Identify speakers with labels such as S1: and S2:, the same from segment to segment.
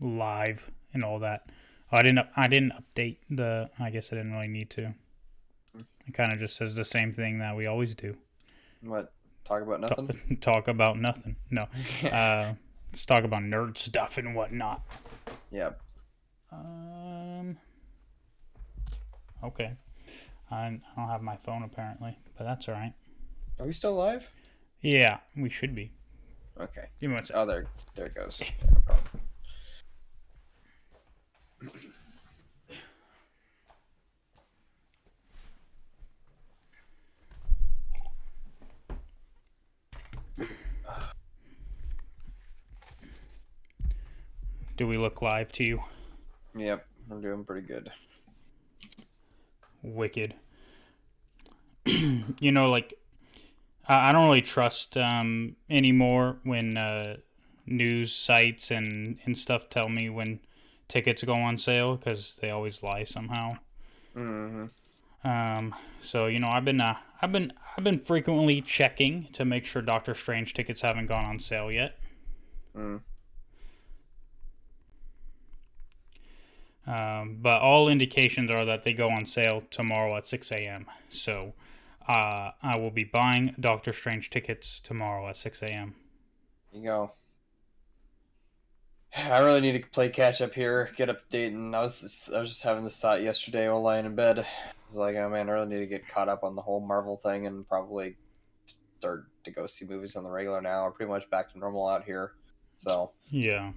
S1: live and all that. I didn't update the. I guess I didn't really need to. It kind of just says the same thing that we always do.
S2: What? Talk about nothing?
S1: Talk about nothing. No. Let's talk about nerd stuff and whatnot.
S2: Yep.
S1: Okay. I don't have my phone apparently, but that's all right.
S2: Are we still live?
S1: Yeah, we should be.
S2: Okay.
S1: Give me one second.
S2: Oh, there it goes. Yeah, no problem.
S1: Do we look live to you?
S2: Yep, I'm doing pretty good.
S1: Wicked. You know, like I don't really trust anymore when news sites and stuff tell me when tickets go on sale because they always lie somehow.
S2: Mm-hmm.
S1: So you know, I've been frequently checking to make sure Doctor Strange tickets haven't gone on sale yet.
S2: Mm.
S1: But all indications are that they go on sale tomorrow at 6 a.m. So I will be buying Doctor Strange tickets tomorrow at 6 a.m.
S2: You go. I really need to play catch up here, get up to date, and I was just having this thought yesterday while lying in bed. I was like, oh man, I really need to get caught up on the whole Marvel thing and probably start to go see movies on the regular now. We're pretty much back to normal out here. So
S1: Yeah.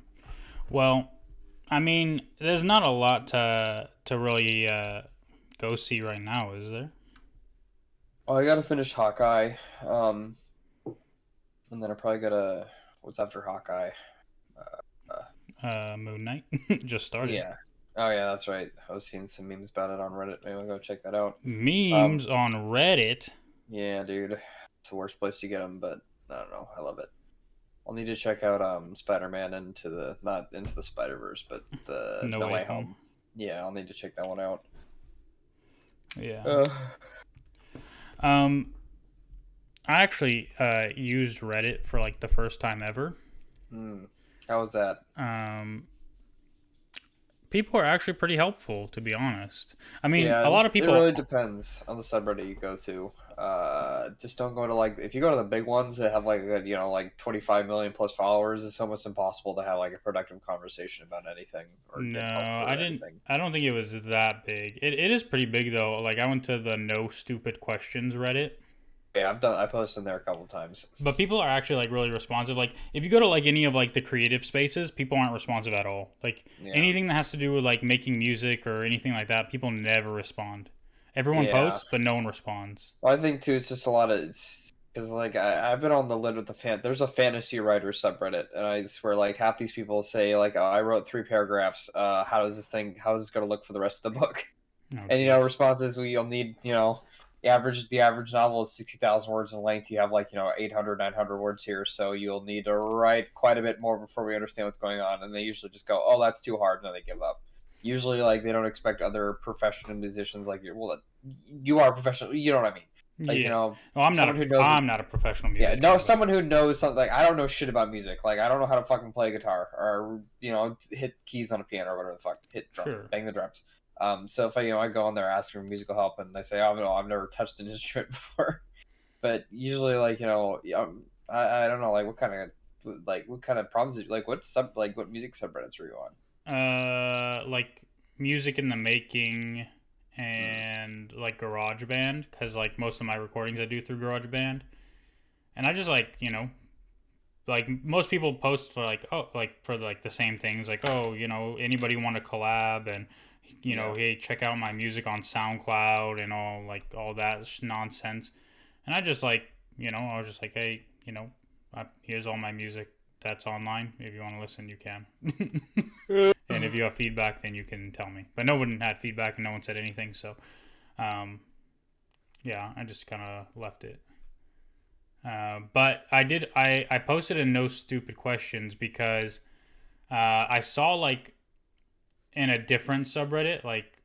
S1: Well, I mean, there's not a lot to really go see right now, is there?
S2: oh, I gotta finish Hawkeye. And then I probably gotta what's after Hawkeye?
S1: Moon Knight just started.
S2: Yeah. Oh yeah, that's right. I was seeing some memes about it on Reddit. Maybe I'll go check that out.
S1: Memes on Reddit.
S2: Yeah, dude, it's the worst place to get them, but I don't know. I love it. I'll need to check out Spider-Man into the not into the Spider-Verse, but the
S1: No Way Home.
S2: Yeah, I'll need to check that one out.
S1: Yeah. Um, I actually used Reddit for like the first time ever.
S2: How was that?
S1: People are actually pretty helpful, to be honest. I mean,
S2: Yeah,
S1: a lot of people.
S2: it really depends on the subreddit you go to. Just don't go to like if you go to the big ones that have like like 25 million plus followers, it's almost impossible to have like a productive conversation about anything or
S1: No,
S2: get help for
S1: I didn't.
S2: anything.
S1: I don't think it was that big. It is pretty big though. Like I went to the No Stupid Questions Reddit.
S2: Yeah, I posted in there a couple times.
S1: But people are actually like really responsive. Like if you go to like any of like the creative spaces, people aren't responsive at all. Like
S2: Yeah.
S1: anything that has to do with like making music or anything like that, people never respond. Everyone
S2: Yeah.
S1: posts, but no one responds.
S2: Well, I think too, it's just a lot of because like I've been on the lid with the fan. There's a fantasy writer subreddit, and I swear like half these people say like, oh, I wrote 3 paragraphs. How is this going to look for the rest of the book?
S1: Oh,
S2: And
S1: geez.
S2: responses you'll need the average novel is 60,000 words in length. You have 800, 900 words here, so you'll need to write quite a bit more before we understand what's going on. And they usually just go, oh, that's too hard, and then they give up. Usually like they don't expect other professional musicians like you are a professional, you know what I mean. Like,
S1: yeah.
S2: well,
S1: I'm not a professional musician.
S2: Yeah, no, someone who knows something. Like, I don't know shit about music. Like, I don't know how to fucking play guitar or hit keys on a piano or whatever the fuck, hit drums,
S1: Sure.
S2: bang the drums. So if I go on there asking for musical help and I say, oh no, I've never touched an instrument before, but usually I don't know, like what kind of problems what music subreddits are you on?
S1: Like music in the making and like GarageBand, because like most of my recordings I do through GarageBand, and I just like most people post for like for like the same things like anybody want to collab and hey, check out my music on SoundCloud and all that nonsense, and I just I was just like, hey, here's all my music that's online. If you want to listen, you can. And if you have feedback, then you can tell me. But no one had feedback and no one said anything, so yeah, I just kind of left it. But I posted in No Stupid Questions because I saw like in a different subreddit like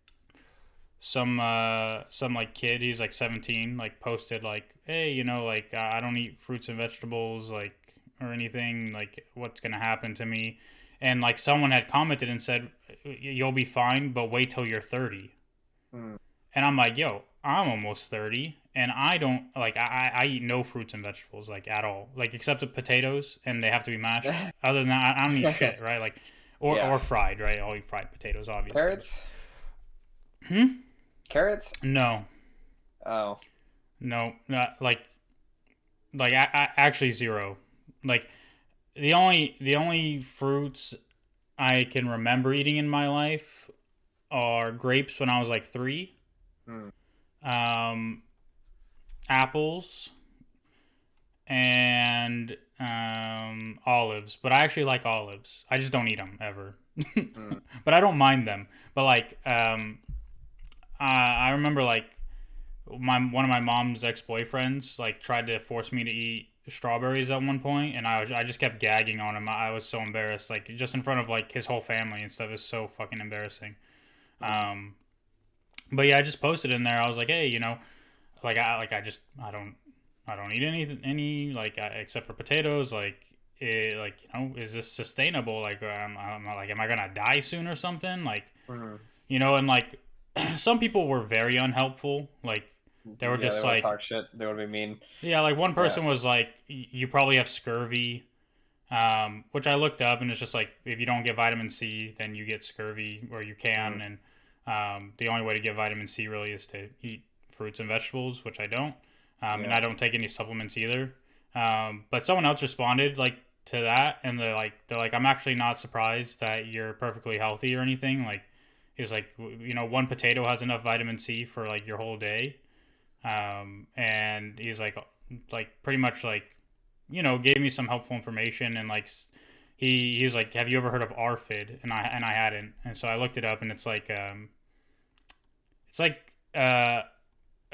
S1: some like kid, he's like 17, like posted like, hey, I don't eat fruits and vegetables like or anything, like what's gonna happen to me. and like someone had commented and said, "You'll be fine, but wait till you're 30."
S2: Mm.
S1: And I'm like, "Yo, I'm almost 30, and I don't like I eat no fruits and vegetables like at all, like except the potatoes, and they have to be mashed. Other than that, I don't eat shit, right? Like,
S2: Yeah.
S1: or fried, right? I'll eat fried potatoes, obviously.
S2: Carrots?
S1: Hmm?
S2: Carrots?
S1: No,
S2: Oh.
S1: no, not like I actually zero. Like the only fruits I can remember eating in my life are grapes when I was like 3,
S2: Mm.
S1: um, apples, and olives. But I actually like olives. I just don't eat them ever.
S2: Mm.
S1: But I don't mind them. But like I remember like one of my mom's ex boyfriends like tried to force me to eat strawberries at one point, and I just kept gagging on him. I was so embarrassed, like just in front of like his whole family and stuff. Is so fucking embarrassing. Um, but yeah, I just posted in there. I was like, hey, I don't eat any like except for potatoes. Like is this sustainable? Like I'm like, am I gonna die soon or something? Like
S2: Mm.
S1: and like some people were very unhelpful. Like they were
S2: Yeah,
S1: just
S2: they want to
S1: like,
S2: talk shit. They want to be mean.
S1: yeah, like one
S2: Yeah.
S1: person was like, you probably have scurvy, which I looked up, and it's just like if you don't get vitamin C, then you get scurvy, or you can,
S2: Mm.
S1: and the only way to get vitamin C really is to eat fruits and vegetables, which I don't, and
S2: Yeah.
S1: I don't take any supplements either. But someone else responded like to that, and they're like, I'm actually not surprised that you're perfectly healthy or anything. Like, is like one potato has enough vitamin C for like your whole day, and he's like pretty much like gave me some helpful information, and like he was like, have you ever heard of ARFID? And I hadn't, and so I looked it up, and it's like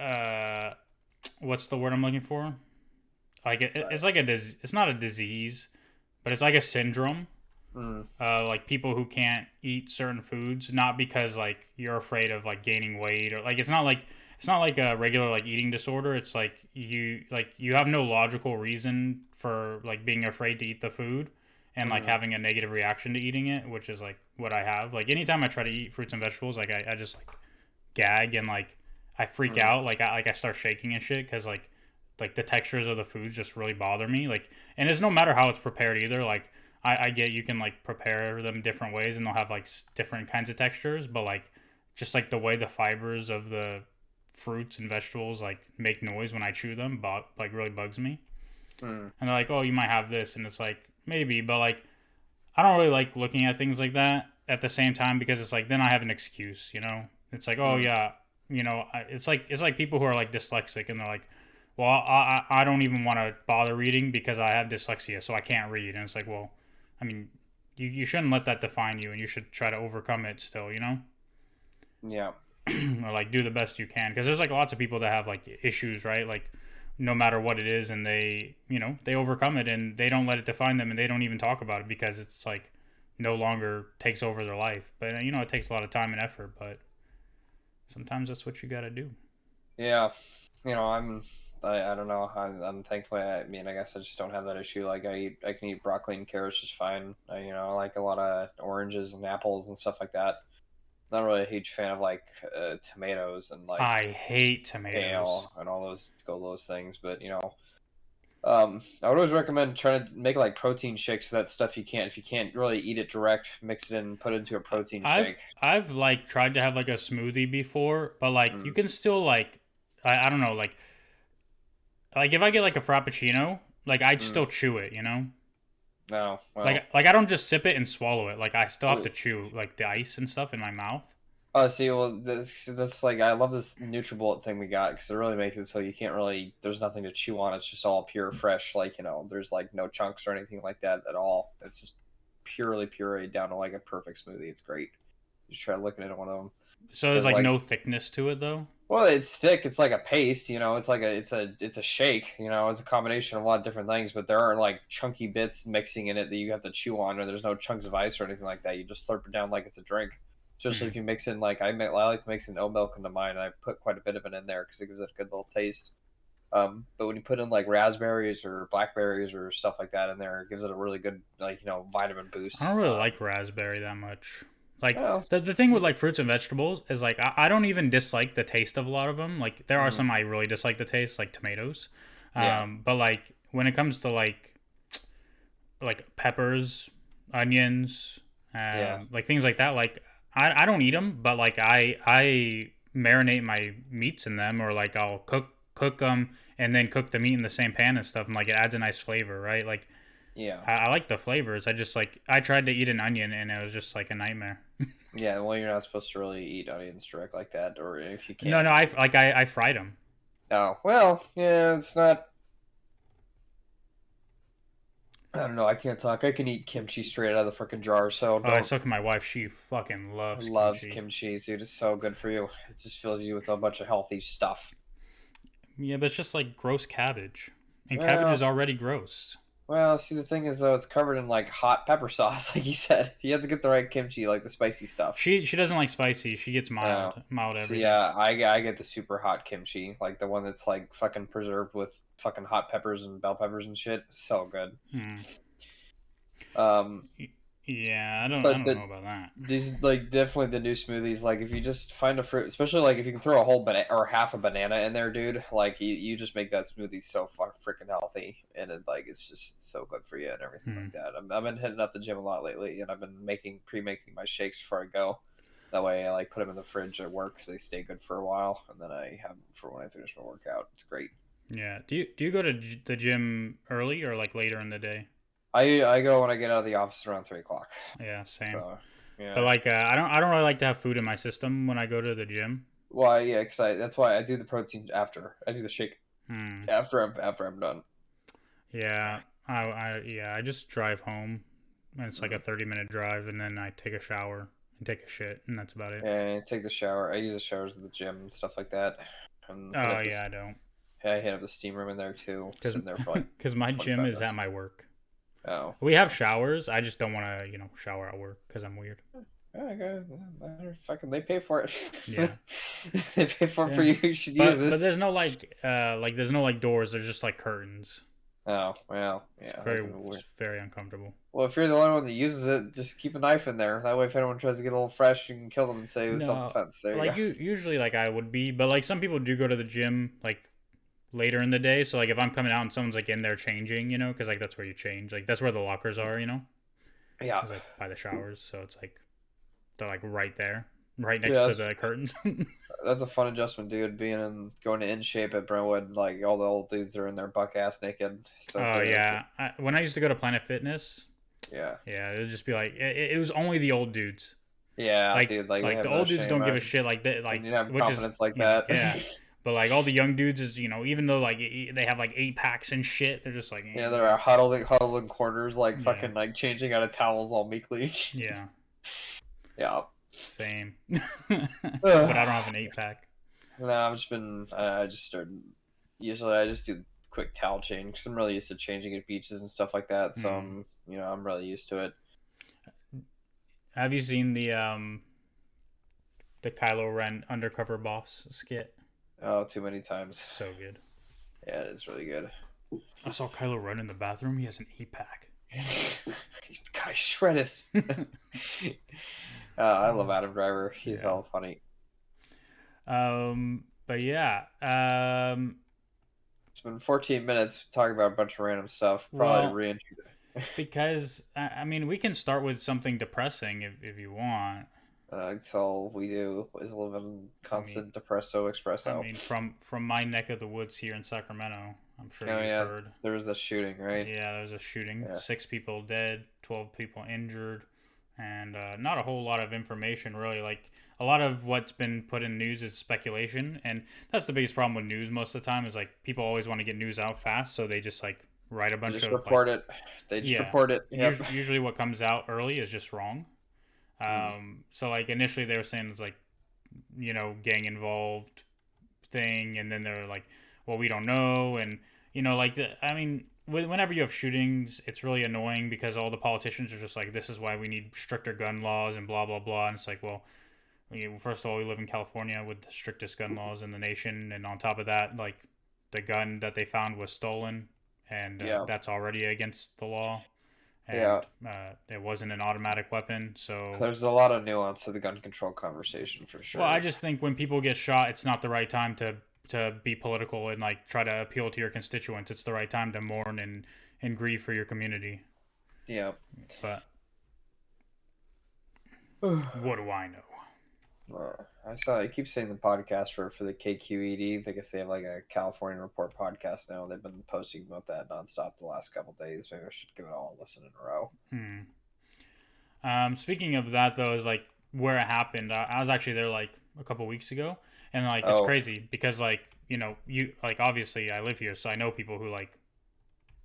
S1: uh what's the word I'm looking for? Like it's like it's not a disease, but it's like a syndrome.
S2: Mm.
S1: Like people who can't eat certain foods, not because like you're afraid of like gaining weight, or like it's not like a regular like eating disorder. It's like you have no logical reason for like being afraid to eat the food, and like
S2: Mm.
S1: having a negative reaction to eating it, which is like what I have. Like anytime I try to eat fruits and vegetables, like I just like gag, and like I freak
S2: Mm.
S1: out. Like I start shaking and shit because like the textures of the foods just really bother me. Like, and it's no matter how it's prepared either. Like I get you can like prepare them different ways, and they'll have like different kinds of textures, but like just like the way the fibers of the fruits and vegetables like make noise when I chew them, but like really bugs me.
S2: Mm.
S1: And they're like, oh, you might have this, and it's like maybe, but like I don't really like looking at things like that at the same time, because it's like then I have an excuse. It's like, oh
S2: Mm.
S1: yeah, it's like people who are like dyslexic, and they're like, well, I don't even want to bother reading because I have dyslexia, so I can't read. And it's like, well, I mean, you shouldn't let that define you, and you should try to overcome it still.
S2: Yeah.
S1: Or like do the best you can, because there's like lots of people that have like issues, right? Like no matter what it is, and they overcome it, and they don't let it define them, and they don't even talk about it because it's like no longer takes over their life. But it takes a lot of time and effort, but sometimes that's what you got to do.
S2: Yeah. I don't know. I'm thankful. I mean, I guess I just don't have that issue. Like I can eat broccoli and carrots just fine. I like a lot of oranges and apples and stuff like that. Not really a huge fan of like tomatoes and like
S1: I hate tomatoes.
S2: kale and all those things. But I would always recommend trying to make like protein shakes for that stuff you can't. If you can't really eat it direct, mix it in and put it into a protein
S1: I've
S2: shake.
S1: I've like tried to have like a smoothie before, but like you
S2: Mm.
S1: can still like I don't know, like if I get like a frappuccino, like I'd
S2: Mm.
S1: still chew it.
S2: No, well,
S1: Like I don't just sip it and swallow it. Like I still have to
S2: well,
S1: chew like the ice and stuff in my mouth.
S2: oh, see, well, that's like I love this NutriBullet thing we got because it really makes it so you can't really. There's nothing to chew on. It's just all pure, fresh. Like there's like no chunks or anything like that at all. It's just purely pureed down to like a perfect smoothie. It's great. You should try looking at one of them
S1: So there's
S2: because
S1: like
S2: like,
S1: no thickness to it though.
S2: well, it's thick. It's like a paste. It's like it's a shake. It's a combination of a lot of different things, but there aren't like chunky bits mixing in it that you have to chew on, or there's no chunks of ice or anything like that. You just slurp it down like it's a drink. Especially
S1: Hmm.
S2: if you mix in like I like to mix in oat milk into mine. And I put quite a bit of it in there because it gives it a good little taste. But when you put in like raspberries or blackberries or stuff like that in there, it gives it a really good vitamin boost.
S1: I don't really like raspberry that much. Like
S2: Well,
S1: the thing with like fruits and vegetables is like I don't even dislike the taste of a lot of them. Like there are some I really dislike the taste, like tomatoes.
S2: yeah,
S1: But like when it comes to like peppers, onions,
S2: yeah,
S1: like things like that, like I don't eat them, but like I marinate my meats in them, or like I'll cook them and then cook the meat in the same pan and stuff, and like it adds a nice flavor, right? Like
S2: yeah,
S1: I like the flavors. I just like I tried to eat an onion and it was just like a nightmare.
S2: yeah. Well, you're not supposed to really eat onions direct like that, or if you
S1: No,
S2: can.
S1: no, I fried them.
S2: Oh, well, yeah, it's not. I don't know. I can't talk. I can eat kimchi straight out of the freaking jar, so
S1: Oh, I
S2: don't.
S1: suck my wife. She fucking loves
S2: Loves
S1: kimchi.
S2: kimchi, dude. It's so good for you. It just fills you with a bunch of healthy stuff.
S1: Yeah, but it's just like gross cabbage, and cabbage
S2: Well,
S1: is already gross.
S2: well. See, the thing is, though, it's covered in like hot pepper sauce, like you said. You have to get the right kimchi, like the spicy stuff.
S1: She doesn't like spicy. She gets
S2: Oh.
S1: mild
S2: So
S1: everything.
S2: yeah, I get the super hot kimchi, like the one that's like fucking preserved with fucking hot peppers and bell peppers and shit. So good.
S1: Hmm.
S2: Um,
S1: Yeah, I
S2: but
S1: don't know about that.
S2: these like definitely the new smoothies. Like if you just find a fruit, especially like if you can throw a whole banana or half a banana in there, dude. Like you just make that smoothie so freaking healthy, and it's just so good for you and everything
S1: Hmm.
S2: like that. I've been hitting up the gym a lot lately, and I've been pre-making my shakes before I go. That way, I like put them in the fridge at work because they stay good for a while, and then I have them for when I finish my workout. It's great.
S1: Yeah. Do you go to the gym early or like later in the day?
S2: I go when I get out of the office around 3 o'clock.
S1: Yeah, same.
S2: So
S1: But
S2: yeah.
S1: like I don't really like to have food in my system when I go to the gym.
S2: Well, yeah, because that's why I do the protein after. I do the shake
S1: Hmm.
S2: after I'm done.
S1: Yeah. I just drive home, and it's like a 30-minute drive, and then I take a shower and take a shit, and that's about it.
S2: And take the shower. I use the showers at the gym and stuff like that. And hit
S1: Oh
S2: up
S1: yeah, I don't.
S2: I hit up the steam room in there too.
S1: Because
S2: Sitting there for like
S1: cause my gym
S2: 25
S1: is
S2: minutes.
S1: at my work.
S2: Oh.
S1: We have showers. I just don't want to, shower at work because I'm weird.
S2: Oh, okay. Fucking, they pay for it.
S1: Yeah.
S2: They pay for it
S1: Yeah.
S2: for you. You should use
S1: But
S2: it.
S1: there's no like there's no like doors. There's just like curtains.
S2: Oh, well,
S1: It's
S2: yeah.
S1: it's very uncomfortable.
S2: Well, if you're the only one that uses it, just keep a knife in there. That way, if anyone tries to get a little fresh, you can kill them and say it was
S1: No,
S2: self-defense. There you
S1: like
S2: go.
S1: usually like I would be, but like some people do go to the gym like later in the day. So like if I'm coming out and someone's like in there changing, because like that's where you change. Like that's where the lockers are.
S2: Yeah.
S1: It's like by the showers. So it's like they're like right there, right next
S2: Yeah,
S1: to the curtains.
S2: that's a fun adjustment, dude. Going to In Shape at Brentwood, like all the old dudes are in their buck ass naked. So
S1: Oh yeah, when I used to go to Planet Fitness,
S2: yeah,
S1: yeah, it would just be like it was only the old dudes.
S2: yeah,
S1: Like
S2: dude. Like they
S1: like
S2: have
S1: the
S2: no
S1: old dudes
S2: shame,
S1: don't give a
S2: man.
S1: shit like that. Like
S2: And you have
S1: which is
S2: confidence like that.
S1: yeah. But like all the young dudes is even though like they have like 8 packs and shit, they're just like
S2: Yeah, they're huddled in corners, like
S1: Yeah.
S2: fucking like changing out of towels all meekly.
S1: Yeah,
S2: Yeah.
S1: same. But I don't have an 8 pack.
S2: No, I've just been. I just started. Usually, I just do quick towel change because I'm really used to changing at beaches and stuff like that. So I'm really used to it.
S1: Have you seen the Kylo Ren undercover boss skit?
S2: Oh, too many times.
S1: So good.
S2: Yeah, it is really good.
S1: I saw Kylo Ren in the bathroom. He has an 8 pack.
S2: He's the guy shredded. I love Adam Driver. He's hella funny.
S1: But yeah.
S2: It's been 14 minutes talking about a bunch of random stuff. Probably
S1: Well,
S2: reintroduce.
S1: because I mean, we can start with something depressing if you want.
S2: That's all we do is live in constant depresso espresso.
S1: I mean, from my neck of the woods here in Sacramento, I'm sure
S2: Oh
S1: you've
S2: yeah,
S1: heard.
S2: there was a shooting, right?
S1: Yeah, there was a shooting.
S2: Yeah.
S1: 6 people dead, 12 people injured, and not a whole lot of information really. Like a lot of what's been put in news is speculation, and that's the biggest problem with news most of the time. Is like people always want to get news out fast, so they just like write a bunch
S2: Just
S1: of
S2: report it. They just report it. Yep.
S1: Usually, what comes out early is just wrong. So like initially they were saying it's like, gang involved thing, and then they're like, well, we don't know, and like I mean, whenever you have shootings, it's really annoying because all the politicians are just like, this is why we need stricter gun laws and blah blah blah, and it's like, well, first of all, we live in California with the strictest gun laws in the nation, and on top of that, like, the gun that they found was stolen, and
S2: Yeah.
S1: that's already against the law,
S2: Yeah.
S1: and it wasn't an automatic weapon. So,
S2: There's a lot of nuance to the gun control conversation for
S1: well, I
S2: sure.
S1: just think when people get shot, it's not the right time to be political and like try to appeal to your constituents. It's the right time to mourn and grieve for your community.
S2: Yeah.
S1: But what do I know?
S2: I keep saying the podcast for the KQED. I guess they have like a California Report podcast now. They've been posting about that nonstop the last couple days. Maybe I should give it all a listen in a row.
S1: Speaking of that, though, is like where it happened. I was actually there like a couple weeks ago, and like it's
S2: Oh,
S1: crazy because like you like obviously I live here, so I know people who like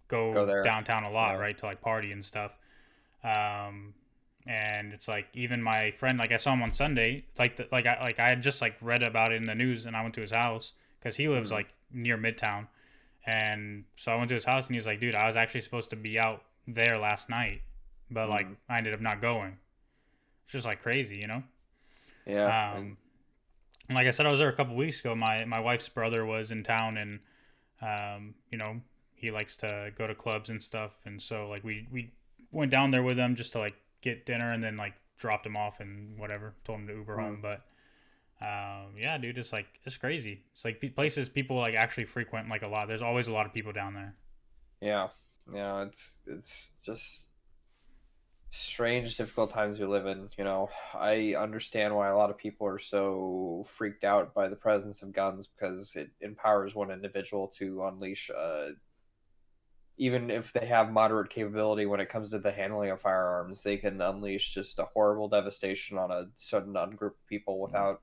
S2: go
S1: go
S2: there.
S1: downtown a lot,
S2: Yeah.
S1: right, to like party and stuff. Um, and it's like even my friend, like I saw him on Sunday, I had just like read about it in the news, and I went to his house because he lives
S2: Hmm.
S1: like near Midtown, and so I went to his house, and he was like, "Dude, I was actually supposed to be out there last night, but like
S2: Hmm.
S1: I ended up not going." It's just like crazy, you know.
S2: Yeah. And
S1: Um, and like I said, I was there a couple weeks ago. My wife's brother was in town, and he likes to go to clubs and stuff, and so like we went down there with him just to like get dinner, and then like dropped him off and whatever, told him to Uber
S2: hmm.
S1: home. But yeah, dude, it's like it's crazy. It's like places people like actually frequent like a lot. There's always a lot of people down there.
S2: Yeah. Yeah. It's just strange, difficult times we live in. I understand why a lot of people are so freaked out by the presence of guns because it empowers one individual to unleash, even if they have moderate capability when it comes to the handling of firearms, they can unleash just a horrible devastation on a sudden group of people without,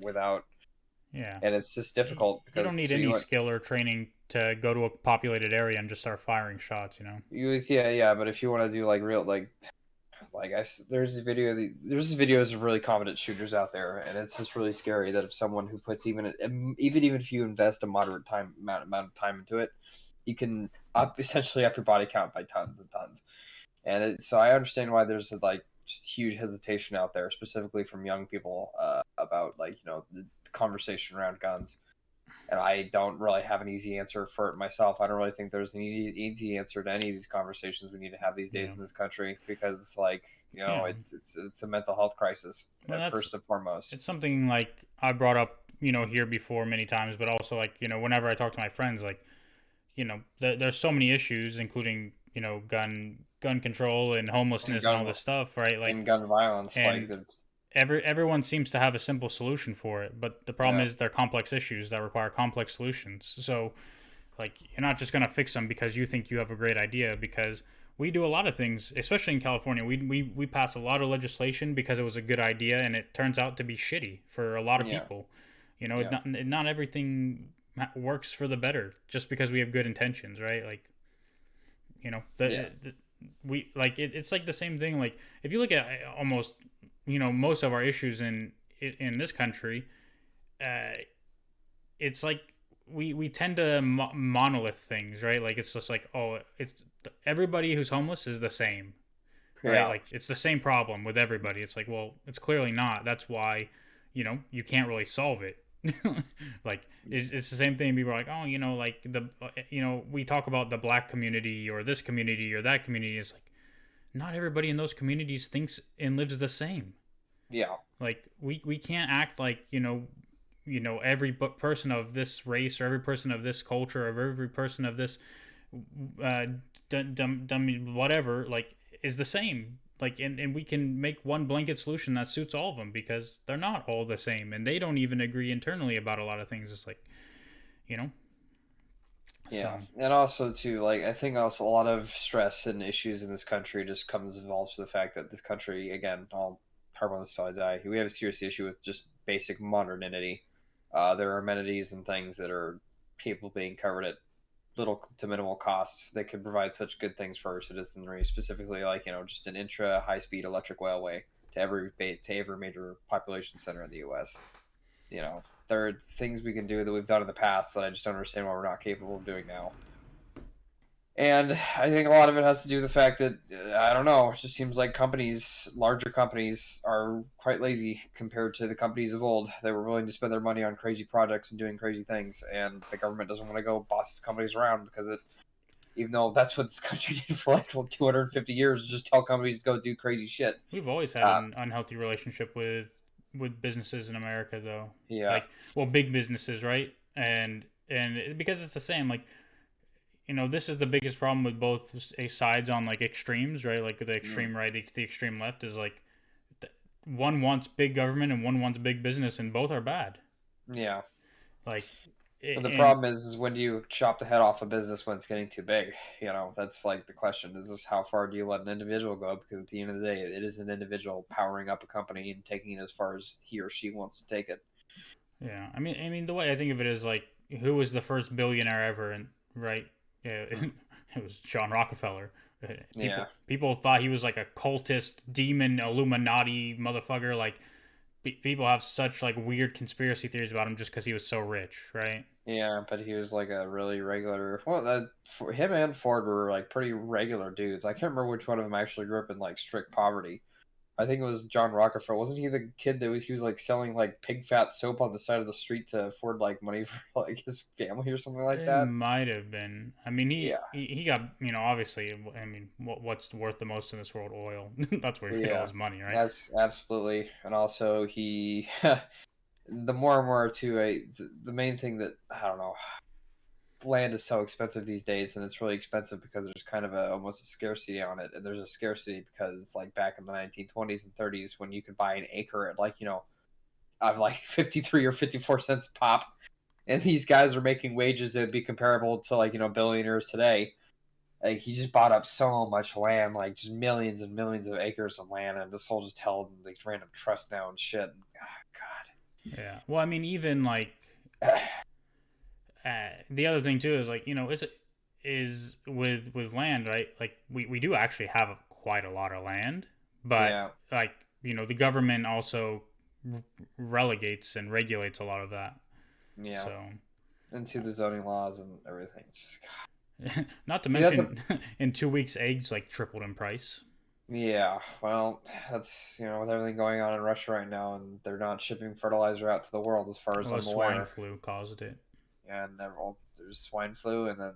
S2: without,
S1: Yeah,
S2: and it's just
S1: you,
S2: difficult
S1: you don't
S2: because
S1: need any skill or training to go to a populated area and just start firing shots. You know.
S2: yeah, but if you want to do like real there's videos of really competent shooters out there, and it's just really scary that if someone who puts even if you invest a moderate amount of time into it, you can essentially up your body count by tons and tons. And so I understand why there's like just huge hesitation out there, specifically from young people, about the conversation around guns. And I don't really have an easy answer for it myself. I don't really think there's an easy answer to any of these conversations we need to have these days
S1: Yeah.
S2: in this country because, like,
S1: Yeah.
S2: it's a mental health crisis
S1: Well, that's
S2: first and foremost.
S1: it's something like I brought up, here before many times, but also like, whenever I talk to my friends, like, there's so many issues, including, gun control and
S2: And
S1: homelessness and all
S2: gun
S1: this stuff, right? Like,
S2: and gun violence, like
S1: and
S2: there's
S1: everyone seems to have a simple solution for it, but the problem
S2: yeah,
S1: is they're complex issues that require complex solutions. So, like, you're not just gonna fix them because you think you have a great idea. Because we do a lot of things, especially in California. We pass a lot of legislation because it was a good idea, and it turns out to be shitty for a lot of
S2: yeah,
S1: people.
S2: yeah,
S1: Not everything works for the better just because we have good intentions, right? Like,
S2: yeah,
S1: we like it's like the same thing. Like, if you look at almost most of our issues in this country, uh, it's like we tend to monolith things, right? Like it's just like, oh, it's everybody who's homeless is the same, right?
S2: yeah,
S1: Like it's the same problem with everybody. It's like, well, it's clearly not. That's why you can't really solve it. Like it's the same thing. People are like, oh, like we talk about the black community or this community or that community. It's like not everybody in those communities thinks and lives the same.
S2: yeah,
S1: Like we can't act like every person of this race or every person of this culture or every person of this uh whatever like is the same. Like, and we can make one blanket solution that suits all of them because they're not all the same, and they don't even agree internally about a lot of things. It's like, you know so
S2: yeah. And also too, like I think also a lot of stress and issues in this country just involves with the fact that this country, again, I'll harp on this till I die. We have a serious issue with just basic modernity. There are amenities and things that are capable of being covered at little to minimal costs that could provide such good things for our citizenry, specifically like just an intra high speed electric railway to every major population center in the U.S. There are things we can do that we've done in the past that I just don't understand why we're not capable of doing now. And I think a lot of it has to do with the fact that, I don't know, it just seems like larger companies, are quite lazy compared to the companies of old. They were willing to spend their money on crazy projects and doing crazy things, and the government doesn't want to go boss companies around because even though that's what this country did for like 250 years, just tell companies to go do crazy shit.
S1: We've always had an unhealthy relationship with businesses in America, though.
S2: Yeah.
S1: Like, well, big businesses, right? And because it's the same, like, this is the biggest problem with both sides on like extremes, right? Like the extreme right, the extreme left is like one wants big government and one wants big business, and both are bad.
S2: Yeah.
S1: Like,
S2: But the problem is when do you chop the head off a business when it's getting too big? That's like the question. Is this how far do you let an individual go? Because at the end of the day, it is an individual powering up a company and taking it as far as he or she wants to take it.
S1: Yeah, I mean, the way I think of it is like, who was the first billionaire ever, and right? Yeah, it was John Rockefeller. People thought he was like a cultist, demon, Illuminati motherfucker. Like, people have such like weird conspiracy theories about him just because he was so rich, right?
S2: Yeah, but he was like a really regular. Well, him and Ford were like pretty regular dudes. I can't remember which one of them actually grew up in like strict poverty. I think it was John Rockefeller. Wasn't he the kid that he was like selling like pig fat soap on the side of the street to afford like money for like his family or something like
S1: It
S2: that?
S1: might have been. I mean, he,
S2: Yeah.
S1: he he got, obviously. I mean, what's worth the most in this world? Oil. That's where he made all
S2: Yeah.
S1: his money, right?
S2: That's absolutely. And also he the more and more too, the main thing that I don't know, land is so expensive these days, and it's really expensive because there's kind of almost a scarcity on it. And there's a scarcity because like back in the 1920s and 30s when you could buy an acre at like, of like 53 or 54 cents a pop, and these guys are making wages that would be comparable to like, billionaires today. Like, he just bought up so much land, like just millions and millions of acres of land, and this whole just held in like random trust now and shit. God.
S1: Yeah. Well, I mean, even like, the other thing too is like, is with land, right? Like, we do actually have quite a lot of land, but
S2: Yeah.
S1: like, the government also relegates and regulates a lot of that.
S2: Yeah.
S1: So,
S2: Into the zoning laws and everything. Just,
S1: not to
S2: see,
S1: mention, in 2 weeks, eggs like tripled in price.
S2: yeah, well, that's, with everything going on in Russia right now, and they're not shipping fertilizer out to the world as far as
S1: Well, the
S2: I'm
S1: swine
S2: aware.
S1: flu caused it.
S2: And there's swine flu, and then,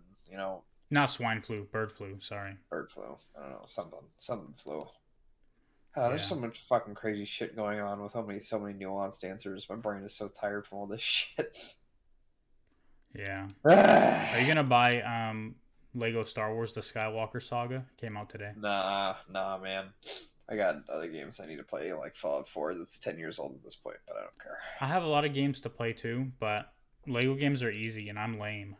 S1: Not swine flu, bird flu. Sorry.
S2: bird flu. I don't know, something flu. There's
S1: Yeah.
S2: so much fucking crazy shit going on with so many nuanced answers. My brain is so tired from all this shit.
S1: Yeah. Are you gonna buy Lego Star Wars: The Skywalker Saga? Came out today.
S2: Nah, man. I got other games I need to play, like Fallout 4. That's 10 years old at this point, but I don't care.
S1: I have a lot of games to play too, but Lego games are easy and I'm lame.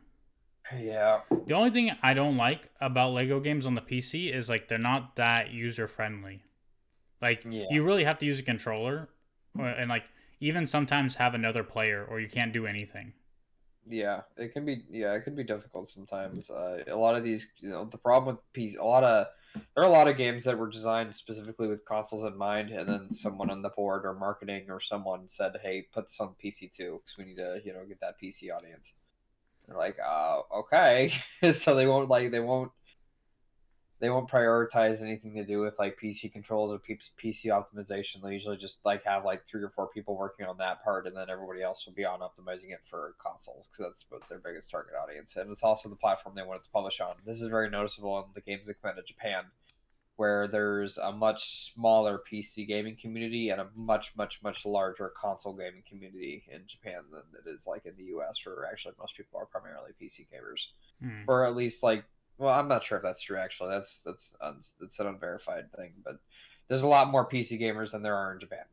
S2: Yeah.
S1: The only thing I don't like about Lego games on the PC is like they're not that user friendly. Like,
S2: Yeah.
S1: you really have to use a controller, and like even sometimes have another player, or you can't do anything.
S2: Yeah, it can be. Yeah, it can be difficult sometimes. A lot of these, the problem with PC, there are a lot of games that were designed specifically with consoles in mind, and then someone on the board or marketing or someone said, "Hey, put this on PC too, because we need to, get that PC audience." They're like, okay." So they won't prioritize anything to do with like PC controls or PC optimization. They usually just like have like 3 or 4 people working on that part, and then everybody else will be on optimizing it for consoles because that's what their biggest target audience. And it's also the platform they wanted to publish on. This is very noticeable in the games that come out of Japan, where there's a much smaller PC gaming community and a much, much, much larger console gaming community in Japan than it is like in the US, where actually most people are primarily PC gamers, or at least like. Well, I'm not sure if that's true. Actually, that's an unverified thing, but there's a lot more PC gamers than there are in Japan.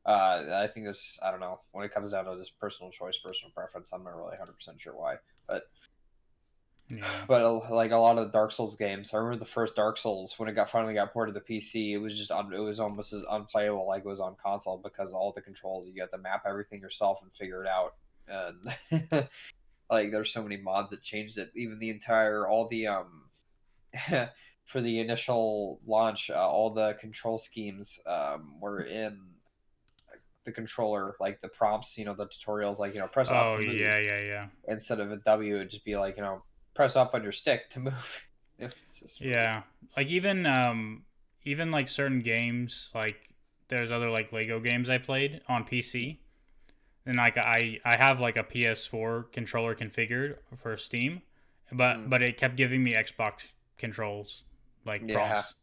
S2: I think there's, I don't know, when it comes down to just personal choice, personal preference. I'm not really 100% sure why, but
S1: Yeah.
S2: but like a lot of the Dark Souls games, I remember the first Dark Souls when it finally got ported to PC. It was just it was almost as unplayable like it was on console because all the controls you have to map everything yourself and figure it out. And like there's so many mods that changed it. Even all the for the initial launch, all the control schemes were in the controller, like the prompts, the tutorials, like press up
S1: Oh
S2: to move
S1: yeah.
S2: instead of a W. It'd just be like press up on your stick to move. It's just
S1: Yeah, like even like certain games, like there's other like Lego games I played on PC, and like I have like a PS4 controller configured for Steam,
S2: mm,
S1: but it kept giving me Xbox controls like
S2: yeah.
S1: prompts,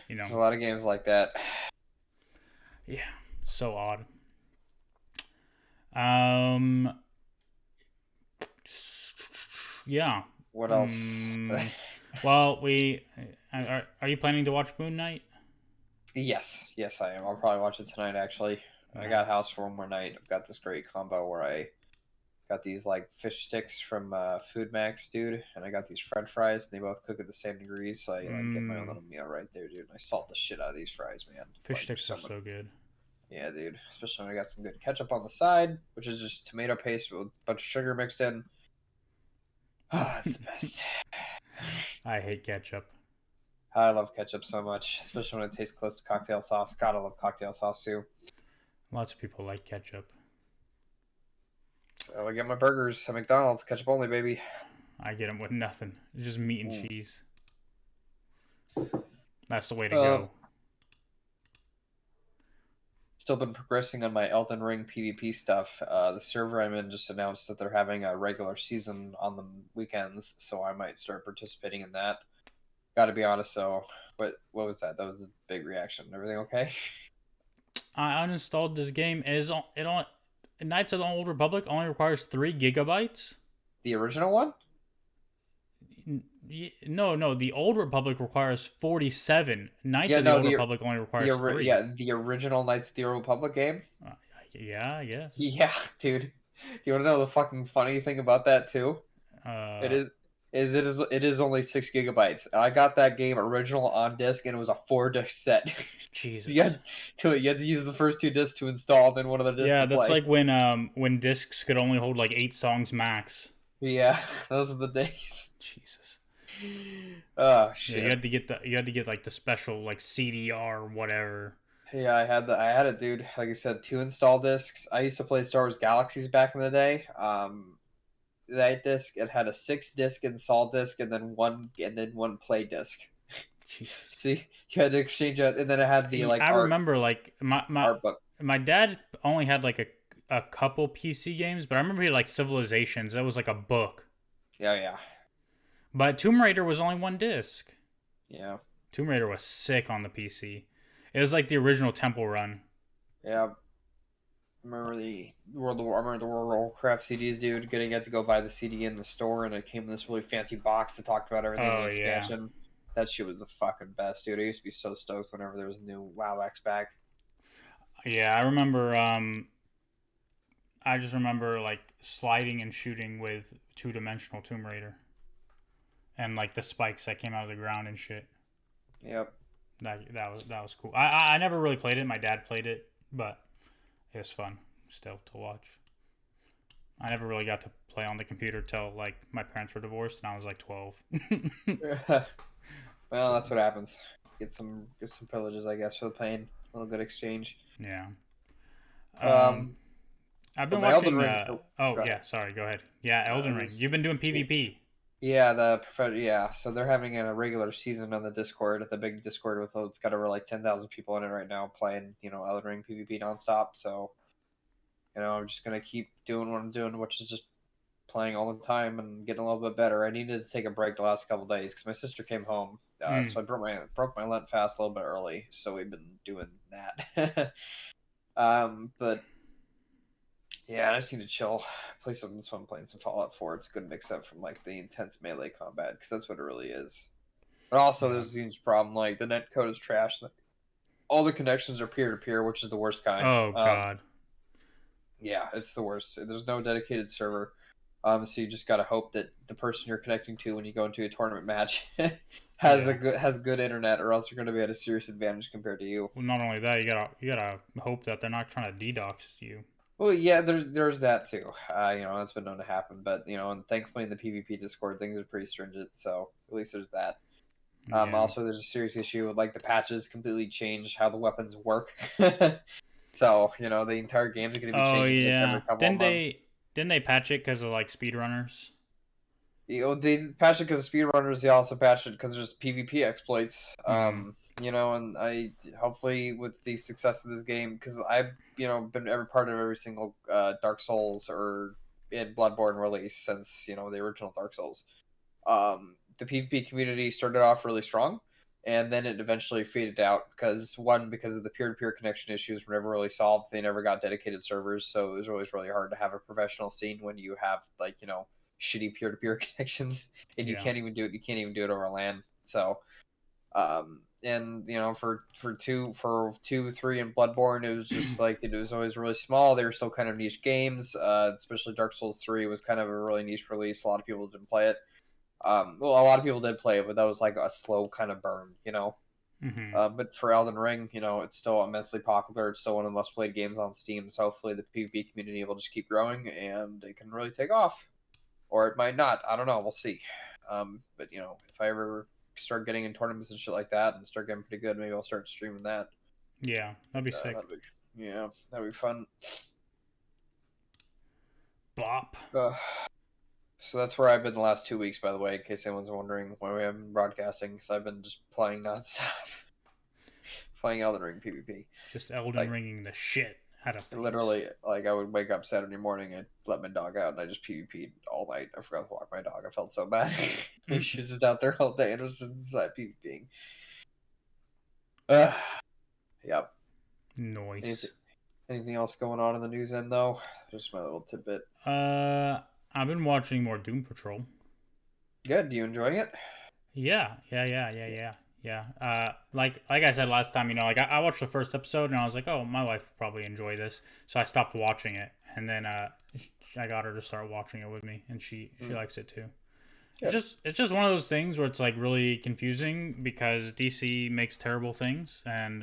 S1: you know.
S2: There's a lot of games like that.
S1: Yeah, so odd. Um, yeah.
S2: What else?
S1: Mm, well, are you planning to watch Moon Knight?
S2: Yes, I am. I'll probably watch it tonight. Actually, I got house
S1: Nice.
S2: for one more night. I've got this great combo where I got these like fish sticks from Food Max, dude, and I got these French fries, and they both cook at the same degree, so I like get my own
S1: Mm,
S2: little meal right there, dude. And I salt the shit out of these fries, man.
S1: fish
S2: Like
S1: sticks are
S2: so much.
S1: so good.
S2: Yeah, dude. Especially when I got some good ketchup on the side, which is just tomato paste with a bunch of sugar mixed in. Ah, it's the best.
S1: I hate ketchup.
S2: I love ketchup so much, especially when it tastes close to cocktail sauce. God, I love cocktail sauce too.
S1: Lots of people like ketchup.
S2: So I get my burgers at McDonald's, ketchup only, baby.
S1: I get them with nothing. It's just meat and
S2: Mm.
S1: cheese. That's the way to
S2: Um,
S1: go.
S2: Still been progressing on my Elden Ring PvP stuff. The server I'm in just announced that they're having a regular season on the weekends, so I might start participating in that. Got to be honest, though. What was that? That was a big reaction. Everything okay?
S1: I uninstalled this game. It on Knights of the Old Republic only requires 3 gigabytes.
S2: The original one?
S1: No. The Old Republic requires 47. Knights
S2: Yeah,
S1: of the
S2: no,
S1: Old Republic only requires 3.
S2: the original Knights of the Old Republic game.
S1: Uh, yeah, I guess.
S2: Yeah, dude. Do you want to know the fucking funny thing about that too? It
S1: Uh,
S2: is only 6 gigabytes. I got that game original on disc, and it was a 4 disc set. So
S1: Jesus.
S2: you had to use the first 2 discs to install, then one of the discs
S1: Yeah,
S2: to
S1: that's
S2: play.
S1: like when discs could only hold like 8 songs max.
S2: Yeah, those are the days.
S1: Jesus.
S2: Oh
S1: Yeah, you
S2: shit.
S1: had to get like the special like CDR or whatever.
S2: Yeah, I had it, dude. Like I said, 2 install discs. I used to play Star Wars Galaxies back in the day. That disc it had a 6 disc install disc and then one play disc.
S1: Jesus.
S2: See, you had to exchange it, and then it had the like
S1: I remember like
S2: art book.
S1: my dad only had like a couple PC games, but I remember he had like Civilizations. That was like a book.
S2: Yeah,
S1: But Tomb Raider was only 1 disc.
S2: yeah.
S1: Tomb Raider was sick on the PC. It was like the original Temple Run.
S2: Yeah, I remember the World of Warcraft CDs, dude. Getting to go buy the CD in the store, and it came in this really fancy box that talked about everything in the
S1: Oh yeah.
S2: expansion. That shit was the fucking best, dude. I used to be so stoked whenever there was a new WoW X back.
S1: Yeah, I remember I just remember like sliding and shooting with 2-dimensional Tomb Raider. And like the spikes that came out of the ground and shit.
S2: Yep.
S1: That was cool. I never really played it. My dad played it, but it was fun still to watch. I never really got to play on the computer till like my parents were divorced and I was like 12.
S2: Well, that's what happens. Get some privileges, I guess, for the pain. A little good exchange.
S1: Yeah.
S2: Um,
S1: I've
S2: but
S1: been
S2: my Elden
S1: watching.
S2: Ring.
S1: Oh
S2: Go ahead.
S1: yeah, sorry. Go ahead. Yeah, Elden Ring. You've been doing PvP.
S2: Yeah, yeah. So they're having a regular season on the Discord, the big Discord with it's got over like 10,000 people in it right now playing, Elden Ring PvP nonstop. So, I'm just gonna keep doing what I'm doing, which is just playing all the time and getting a little bit better. I needed to take a break the last couple days because my sister came home,
S1: Mm.
S2: so I broke my Lent fast a little bit early. So we've been doing that. But yeah, I just need to chill, play some. So I'm playing some Fallout 4. It's a good mix up from like the intense melee combat because that's what it really is. But also,
S1: Yeah.
S2: there's a huge problem. Like the net code is trash. All the connections are peer to peer, which is the worst kind.
S1: Oh god.
S2: Yeah, it's the worst. There's no dedicated server. So you just gotta hope that the person you're connecting to when you go into a tournament match has good internet, or else you're going to be at a serious advantage compared to you.
S1: Well, not only that, you gotta hope that they're not trying to DDoS you.
S2: Well, yeah, there's that too. That's been known to happen, but and thankfully in the PvP Discord things are pretty stringent, so at least there's that.
S1: Yeah.
S2: Also, there's a serious issue with like the patches completely change how the weapons work. So the entire game's going to be
S1: Oh
S2: changing like,
S1: yeah.
S2: every couple of months.
S1: Didn't they patch it because of like speedrunners?
S2: They patched it because of speedrunners. They also patched it because there's PvP exploits. And I hopefully with the success of this game, because I've been every part of every single Dark Souls or in Bloodborne release since the original Dark Souls. The PvP community started off really strong, and then it eventually faded out because of the peer-to-peer connection issues were never really solved. They never got dedicated servers, so it was always really hard to have a professional scene when you have shitty peer-to-peer connections, and you can't even do it. You can't even do it over LAN. So, and for 2, 3, and Bloodborne, it was just it was always really small. They were still kind of niche games. Especially Dark Souls 3 was kind of a really niche release. A lot of people didn't play it. A lot of people did play it, but that was like a slow kind of burn, But for Elden Ring, it's still immensely popular. It's still one of the most played games on Steam. So hopefully the PvP community will just keep growing and it can really take off. Or it might not. I don't know. We'll see. But if I ever start getting in tournaments and shit like that and start getting pretty good, maybe I'll start streaming that.
S1: Yeah, that'd be sick.
S2: That'd be fun.
S1: Bop.
S2: So that's where I've been the last 2 weeks, by the way, in case anyone's wondering why we haven't been broadcasting, because I've been just playing nonstop. Playing Elden Ring PvP.
S1: Just Elden Ringing the shit out of things.
S2: Literally, I would wake up Saturday morning and let my dog out, and I just PvP'd all night. I forgot to walk my dog. I felt so bad. She was just out there all day, and it was just inside PvPing. Yep.
S1: Noise.
S2: Anything else going on in the news end, though? Just my little tidbit.
S1: I've been watching more Doom Patrol.
S2: Good. You enjoying it?
S1: Yeah. Like I said last time, I watched the first episode and I was like, oh, my wife would probably enjoy this, so I stopped watching it, and then I got her to start watching it with me, and she likes it too. Good. It's just one of those things where it's like really confusing because DC makes terrible things, and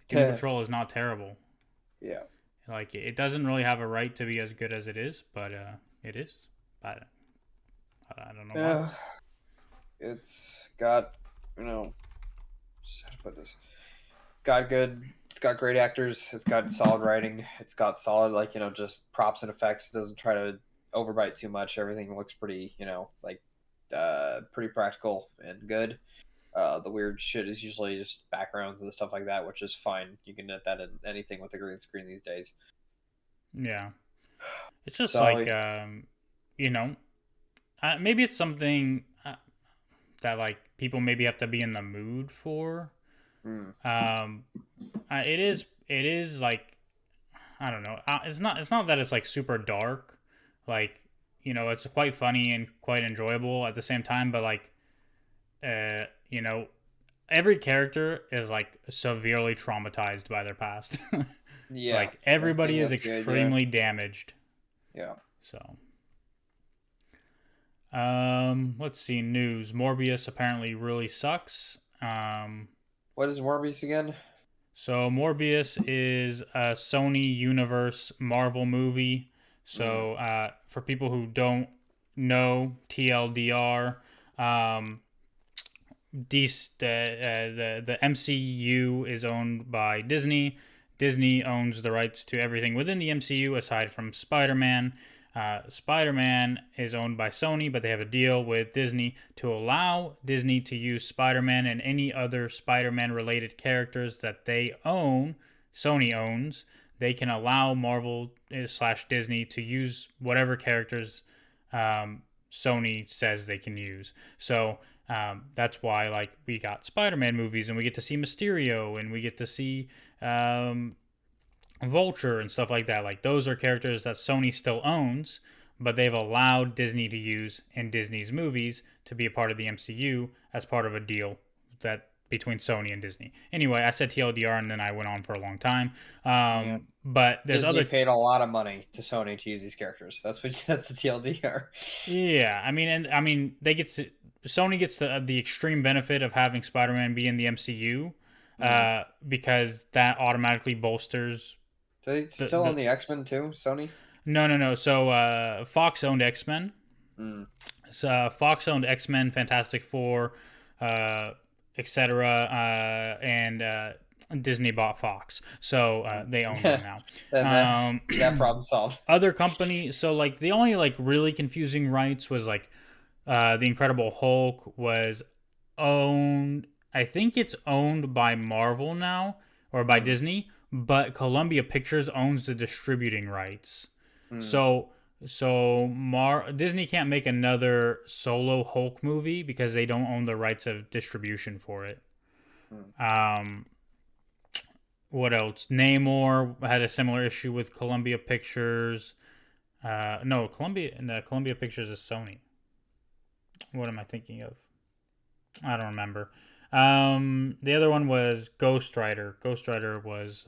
S1: Doom Patrol is not terrible.
S2: Yeah.
S1: Like, it doesn't really have a right to be as good as it is, but it is. I don't know why.
S2: It's got, just how to put this. It's got great actors. It's got solid writing. It's got solid, just props and effects. It doesn't try to overbite too much. Everything looks pretty, pretty practical and good. The weird shit is usually just backgrounds and stuff like that, which is fine. You can get that in anything with a green screen these days.
S1: Yeah. It's just maybe it's something that people maybe have to be in the mood for. It is I don't know. It's not that it's super dark. It's quite funny and quite enjoyable at the same time, but every character is severely traumatized by their past.
S2: Yeah.
S1: Everybody is extremely damaged.
S2: Yeah.
S1: So let's see, news. Morbius apparently really sucks.
S2: What is Morbius again?
S1: So Morbius is a Sony Universe Marvel movie. So for people who don't know, TLDR, the MCU is owned by Disney. Disney owns the rights to everything within the MCU aside from Spider-Man. Spider-Man is owned by Sony, but they have a deal with Disney to allow Disney to use Spider-Man and any other Spider-Man related characters that they own, Sony owns. They can allow Marvel / Disney to use whatever characters Sony says they can use. So that's why we got Spider-Man movies, and we get to see Mysterio, and we get to see Vulture and stuff like that. Those are characters that Sony still owns, but they've allowed Disney to use in Disney's movies to be a part of the MCU as part of a deal that between Sony and Disney. Anyway, I said TLDR and then I went on for a long time. But there's
S2: Disney paid a lot of money to Sony to use these characters. That's the TLDR.
S1: Yeah, Sony gets the extreme benefit of having Spider-Man be in the MCU because that automatically bolsters.
S2: Do they still own the X-Men too, Sony?
S1: No. So Fox owned X-Men. So Fox owned X-Men, Fantastic Four, etc. And Disney bought Fox, so they own them now.
S2: That problem solved.
S1: Other company, so the only really confusing rights was The Incredible Hulk was owned. I think it's owned by Marvel now or by Disney, but Columbia Pictures owns the distributing rights. So Disney can't make another solo Hulk movie because they don't own the rights of distribution for it. What else? Namor had a similar issue with Columbia Pictures. No, Columbia Pictures is Sony. What am I thinking of? I don't remember. The other one was Ghost Rider. Ghost Rider was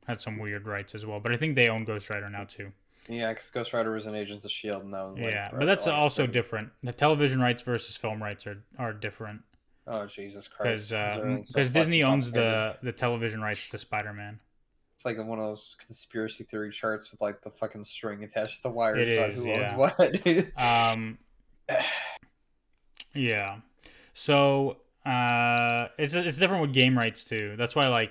S1: had some weird rights as well, but I think they own Ghost Rider now too.
S2: Yeah, because Ghost Rider was in Agents of S.H.I.E.L.D. and that was
S1: but that's also different. The television rights versus film rights are different.
S2: Oh, Jesus Christ.
S1: Because Disney owns the television rights to Spider-Man.
S2: It's like one of those conspiracy theory charts with like the fucking string attached to the wires.
S1: It is,
S2: who
S1: yeah.
S2: owns what.
S1: Yeah. So it's different with game rights too. That's why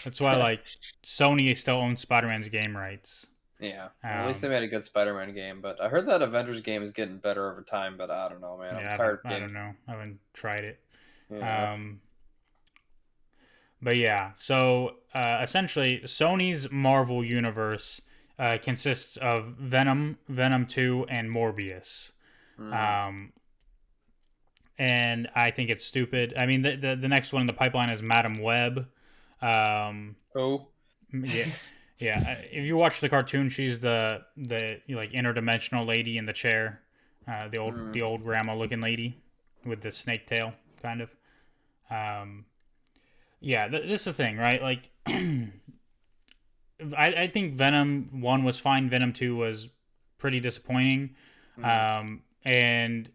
S1: that's why Sony still owns Spider-Man's game rights.
S2: Yeah, at least they made a good Spider-Man game. But I heard that Avengers game is getting better over time. But I don't know, man. I'm tired of games.
S1: I don't know. I haven't tried it.
S2: Yeah.
S1: But yeah, so essentially, Sony's Marvel universe consists of Venom, Venom 2, and Morbius. And I think it's stupid. I mean, the next one in the pipeline is Madam Web. Yeah. Yeah, if you watch the cartoon, she's the interdimensional lady in the chair, the old grandma looking lady with the snake tail, kind of. This is the thing, right? Like, I think Venom 1 was fine. Venom 2 was pretty disappointing, and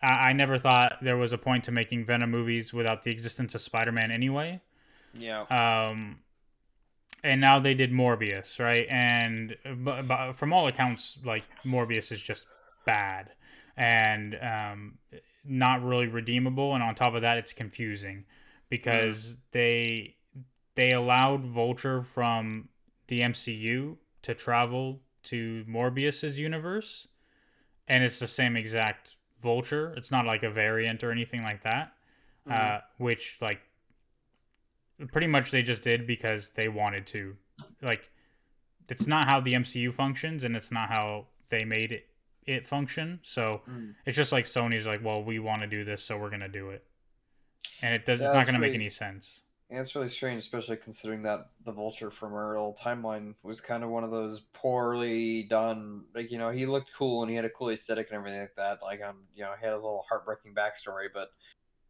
S1: I never thought there was a point to making Venom movies without the existence of Spider-Man anyway.
S2: Yeah.
S1: And now they did Morbius, right? And but from all accounts, like, Morbius is just bad and not really redeemable. And on top of that, it's confusing because they allowed Vulture from the MCU to travel to Morbius's universe, and it's the same exact Vulture. It's not like a variant or anything like that, which, like, pretty much they just did because they wanted to. Like, it's not how the MCU functions, and it's not how they made it function. So it's just like Sony's like, well, we want to do this, so we're gonna do it, and it's not gonna make any sense.
S2: Yeah, it's really strange, especially considering that the Vulture from our old timeline was kind of one of those poorly done. Like, he looked cool and he had a cool aesthetic and everything like that. Like, he had his little heartbreaking backstory, but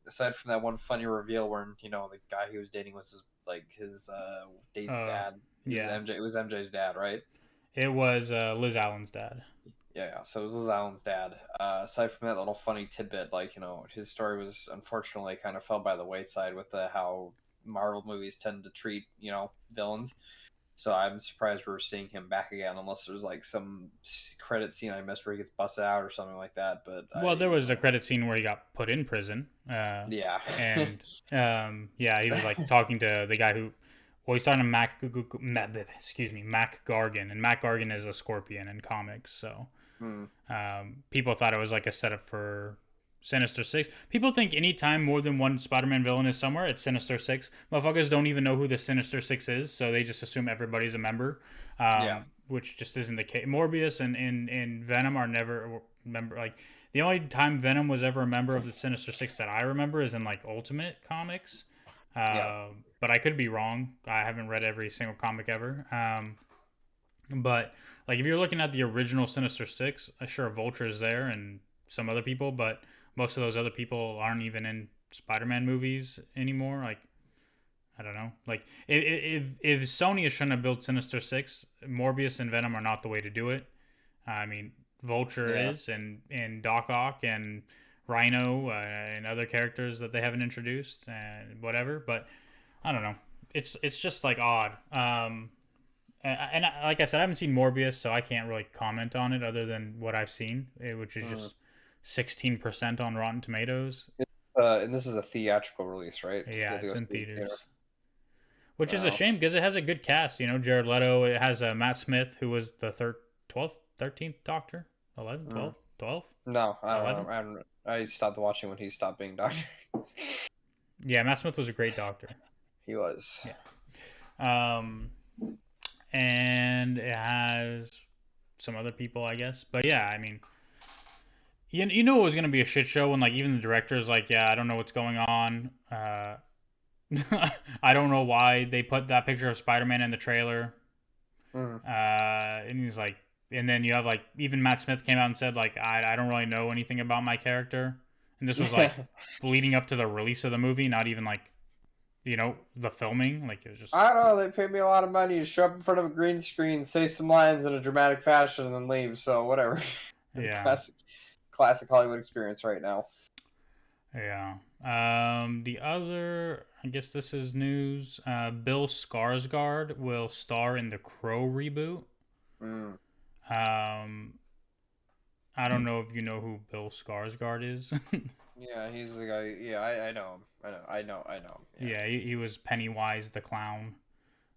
S2: aside from that one funny reveal where, the guy he was dating was his date's dad. It was MJ's dad, right?
S1: It was Liz Allen's dad.
S2: Yeah, so it was Liz Allen's dad. Aside from that little funny tidbit, his story was unfortunately kind of fell by the wayside with how Marvel movies tend to treat, villains. So I'm surprised we're seeing him back again, unless there's some credit scene I missed where he gets busted out or something like that. But
S1: there was a credit scene where he got put in prison. And he was talking to the guy who, he's talking to Mac Gargan, and Mac Gargan is a Scorpion in comics. So people thought it was like a setup for Sinister Six. People think anytime more than one Spider-Man villain is somewhere, it's Sinister Six. Motherfuckers don't even know who the Sinister Six is, so they just assume everybody's a member, which just isn't the case. Morbius and Venom are never a member. Like, the only time Venom was ever a member of the Sinister Six that I remember is in Ultimate Comics. But I could be wrong. I haven't read every single comic ever. But if you're looking at the original Sinister Six, sure, Vulture's there and some other people, but most of those other people aren't even in Spider-Man movies anymore. I don't know. If Sony is trying to build Sinister Six, Morbius and Venom are not the way to do it. I mean, Vulture is, and Doc Ock and Rhino and other characters that they haven't introduced and whatever. But I don't know. It's just odd. And like I said, I haven't seen Morbius, so I can't really comment on it other than what I've seen, which is just 16% on Rotten Tomatoes.
S2: And this is a theatrical release, right?
S1: Yeah, it's in theaters. Which is a shame because it has a good cast. Jared Leto. It has Matt Smith, who was the 13th Doctor. 11,
S2: Mm.
S1: 12, 12,
S2: No, I don't
S1: 11.
S2: know. I stopped watching when he stopped being Doctor.
S1: Yeah, Matt Smith was a great doctor.
S2: He was.
S1: Yeah. Um, and it has some other people, I guess. But yeah, I mean, you know it was gonna be a shit show when like even the director's like, yeah, I don't know what's going on. I don't know why they put that picture of Spider-Man in the trailer.
S2: Mm.
S1: And he's like, and then you have like even Matt Smith came out and said like, I don't really know anything about my character, and this was like leading up to the release of the movie, not even like the filming. Like it was just
S2: I don't know. They paid me a lot of money to show up in front of a green screen, say some lines in a dramatic fashion, and then leave. So whatever. It's a
S1: yeah,
S2: classic Hollywood experience right now.
S1: yeah. The other, I guess this is news. Bill Skarsgård will star in the Crow reboot.
S2: Mm.
S1: Um, I don't know if you know who Bill Skarsgård is.
S2: Yeah, he's the guy. Yeah, I know him. I know him. Yeah.
S1: Yeah, he was Pennywise the clown.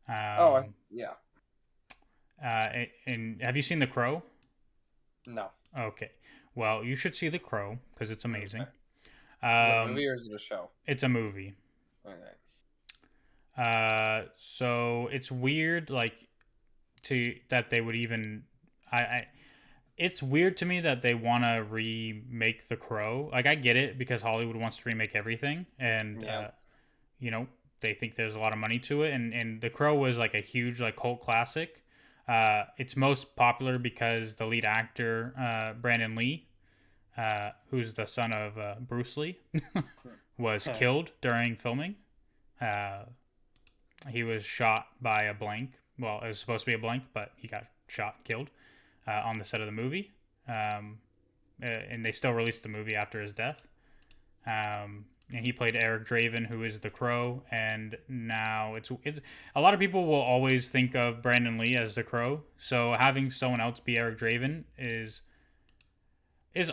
S2: Oh,
S1: Um,
S2: yeah.
S1: and have you seen The Crow?
S2: No.
S1: Okay, well you should see The Crow because it's
S2: Okay.
S1: amazing.
S2: Is it a movie or is it a show?
S1: It's a movie.
S2: Okay.
S1: So it's weird, like to that they would even. I it's weird to me that they want to remake The Crow. Like I get it because Hollywood wants to remake everything, and
S2: Yeah.
S1: you know they think there's a lot of money to it, and The Crow was like a huge like cult classic. It's most popular because the lead actor Brandon Lee, who's the son of Bruce Lee, was killed during filming. Uh, he was shot by a blank. Well, it was supposed to be a blank, but he got shot, killed on the set of the movie. And they still released the movie after his death. And he played Eric Draven, who is the Crow. And now it's a lot of people will always think of Brandon Lee as the Crow. So having someone else be Eric Draven is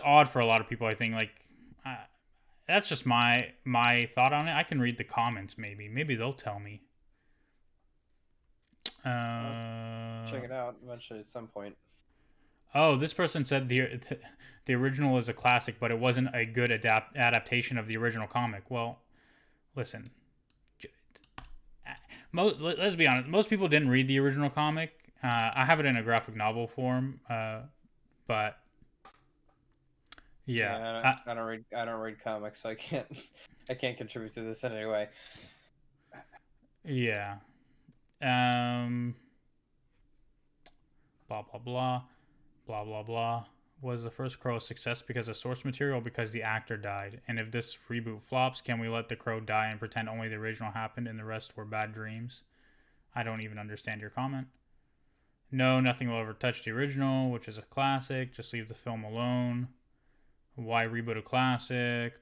S1: odd for a lot of people. I think uh, that's just my thought on it. I can read the comments. Maybe they'll tell me.
S2: I'll check it out eventually at some point.
S1: Oh, this person said the original is a classic, but it wasn't a good adaptation of the original comic. Well, listen, let's be honest. Most people didn't read the original comic. I have it in a graphic novel form, but yeah,
S2: I don't read comics, so I can't I can't contribute to this in any way.
S1: yeah. Um, blah blah blah. Blah blah blah. Was the first Crow a success because of source material or because the actor died? And if this reboot flops, can we let the Crow die and pretend only the original happened and the rest were bad dreams? I don't even understand your comment. No, nothing will ever touch the original, which is a classic. Just leave the film alone. Why reboot a classic?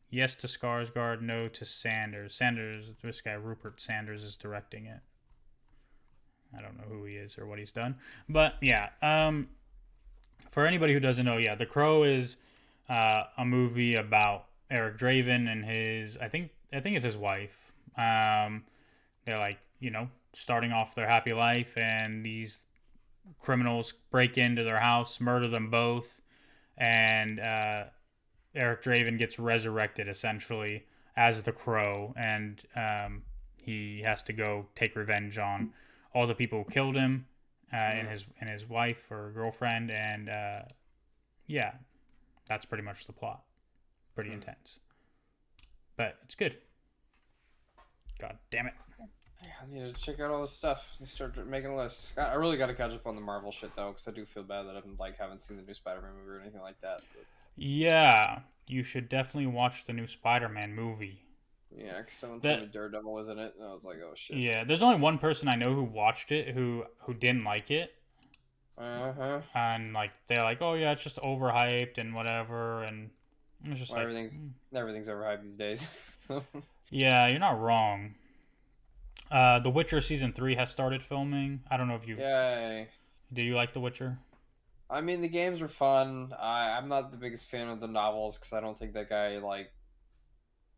S1: Yes to Skarsgård, no to Sanders. This guy Rupert Sanders is directing it. I don't know who he is or what he's done, but yeah. For anybody who doesn't know, yeah, The Crow is a movie about Eric Draven and his. I think it's his wife. They're like starting off their happy life, and these criminals break into their house, murder them both, and Eric Draven gets resurrected essentially as the Crow, and he has to go take revenge on all the people who killed him, and his wife or girlfriend, and yeah, that's pretty much the plot. Pretty intense, but it's good. God damn it!
S2: I need to check out all this stuff and start making a list. I really got to catch up on the Marvel shit though, because I do feel bad that I haven't seen the new Spider-Man movie or anything like that. But...
S1: Yeah, you should definitely watch the new Spider-Man movie.
S2: Yeah, because someone told me Daredevil was in it, and I was like, oh shit.
S1: Yeah, there's only one person I know who watched it who didn't like it. And like they're like, oh yeah, it's just overhyped and whatever, and it's just
S2: everything's overhyped these days.
S1: Yeah, you're not wrong. The Witcher season 3 has started filming. I don't know if you.
S2: Yay!
S1: Did you like The Witcher?
S2: I mean, the games were fun. I'm not the biggest fan of the novels because I don't think that guy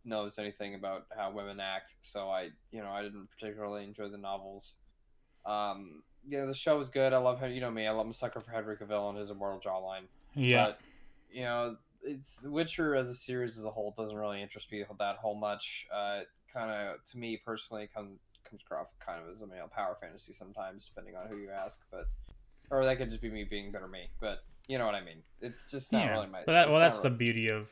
S2: knows anything about how women act. So I didn't particularly enjoy the novels. the show was good. I love him. You know me. I'm a sucker for Henry Cavill and his immortal jawline.
S1: Yeah.
S2: But it's Witcher as a series as a whole doesn't really interest me that whole much. Kind of to me personally comes across kind of as a male power fantasy sometimes, depending on who you ask. But or that could just be me being better me. But you know what I mean. It's just not
S1: Yeah.
S2: really my.
S1: But that's
S2: Really,
S1: the beauty of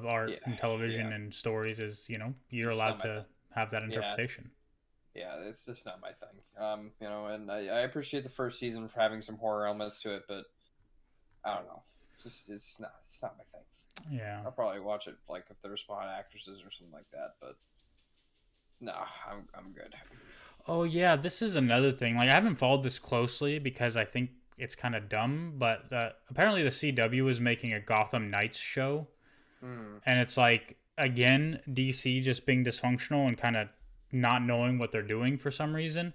S1: art
S2: yeah,
S1: and television
S2: yeah.
S1: and stories is, you're
S2: It's
S1: allowed
S2: not my thing.
S1: to have that
S2: Yeah,
S1: interpretation.
S2: yeah. It's just not my thing. And I appreciate the first season for having some horror elements to it, but I don't know. It's not my thing.
S1: Yeah.
S2: I'll probably watch it like if there's hot actresses or something like that, but no, I'm good.
S1: Oh yeah, this is another thing. Like I haven't followed this closely because I think it's kind of dumb, but apparently the CW is making a Gotham Knights show,
S2: Hmm.
S1: and it's like again DC just being dysfunctional and kind of not knowing what they're doing for some reason.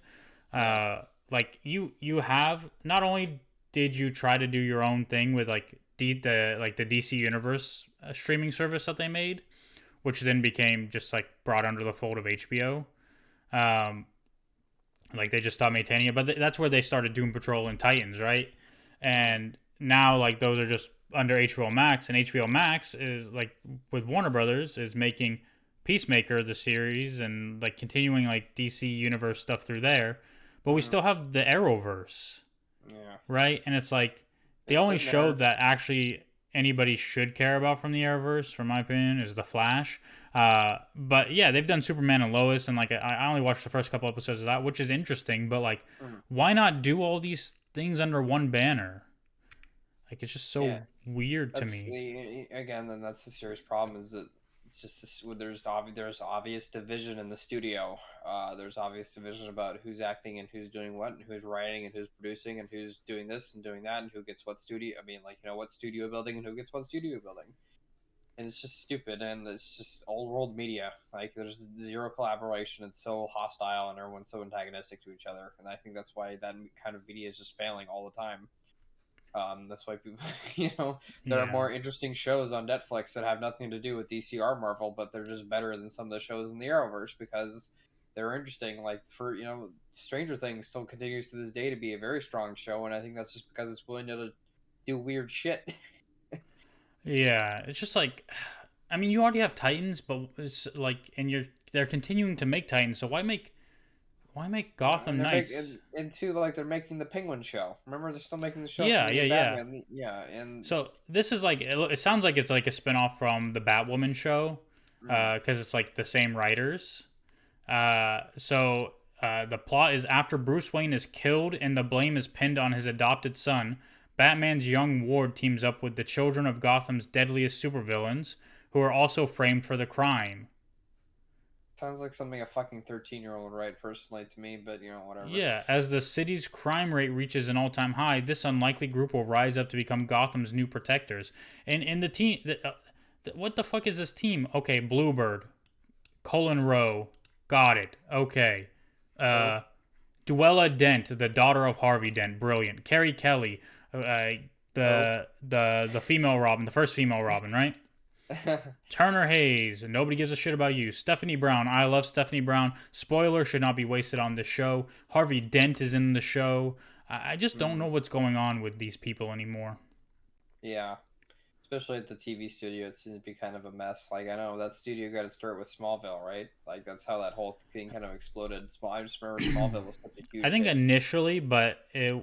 S2: Yeah.
S1: Like you have not only did you try to do your own thing with like the DC Universe streaming service that they made, which then became just like brought under the fold of HBO. Um, like they just stopped maintaining it, but that's where they started Doom Patrol and Titans, right? And now like those are just under HBO Max, and HBO Max is like with Warner Brothers is making Peacemaker the series and like continuing like DC Universe stuff through there, but we still have the Arrowverse,
S2: Yeah.
S1: right? And it's like the
S2: It's
S1: only
S2: sitting
S1: show
S2: there.
S1: that actually anybody should care about from the Arrowverse, from my opinion, is The Flash. But yeah, they've done Superman and Lois, and like I only watched the first couple episodes of that, which is interesting. But like,
S2: Mhm.
S1: why not do all these things under one banner? Like it's just
S2: Yeah.
S1: so weird to
S2: That's
S1: me.
S2: again. Then that's the serious problem. Is that it's just this, there's obvious division in the studio. There's obvious division about who's acting and who's doing what, and who's writing and who's producing and who's doing this and doing that, and who gets what studio. I mean, like what studio building and who gets what studio building. And it's just stupid, and it's just old world media. Like there's zero collaboration. It's so hostile, and everyone's so antagonistic to each other. And I think that's why that kind of media is just failing all the time. That's why people, there are
S1: Yeah,
S2: more interesting shows on Netflix that have nothing to do with DC or Marvel, but they're just better than some of the shows in the Arrowverse because they're interesting. Like Stranger Things still continues to this day to be a very strong show, and I think that's just because it's willing to do weird shit.
S1: yeah. It's just like, I mean, you already have Titans, but it's like, and they're continuing to make Titans. So why make Gotham
S2: And they're
S1: Knights?
S2: making and two like they're making the Penguin show. Remember, they're still making the show from
S1: Yeah,
S2: the
S1: yeah, yeah.
S2: Batman. Yeah, and
S1: So this is like it sounds like it's like a spinoff from the Batwoman show,
S2: mm,
S1: because it's like the same writers. The plot is after Bruce Wayne is killed and the blame is pinned on his adopted son, Batman's young ward teams up with the children of Gotham's deadliest supervillains, who are also framed for the crime.
S2: sounds like something a fucking 13-year-old would write personally to me, but whatever.
S1: Yeah, as the city's crime rate reaches an all-time high, this unlikely group will rise up to become Gotham's new protectors. And in the team, what the fuck is this team? Okay, Bluebird, Cullen Rowe, got it. Okay,
S2: Oh.
S1: Duella Dent, the daughter of Harvey Dent, brilliant. Carrie Kelly,
S2: Oh.
S1: the female Robin, the first female Robin, right? Turner Hayes, nobody gives a shit about you. Stephanie Brown, I love Stephanie Brown. Spoiler should not be wasted on this show. Harvey Dent is in the show. I just don't know what's going on with these people anymore.
S2: Yeah. Especially at the TV studio, it seems to be kind of a mess. Like I know that studio got to start with Smallville, right? Like that's how that whole thing kind of exploded. I just remember Smallville was such a
S1: I
S2: huge
S1: think
S2: hit,
S1: initially, but it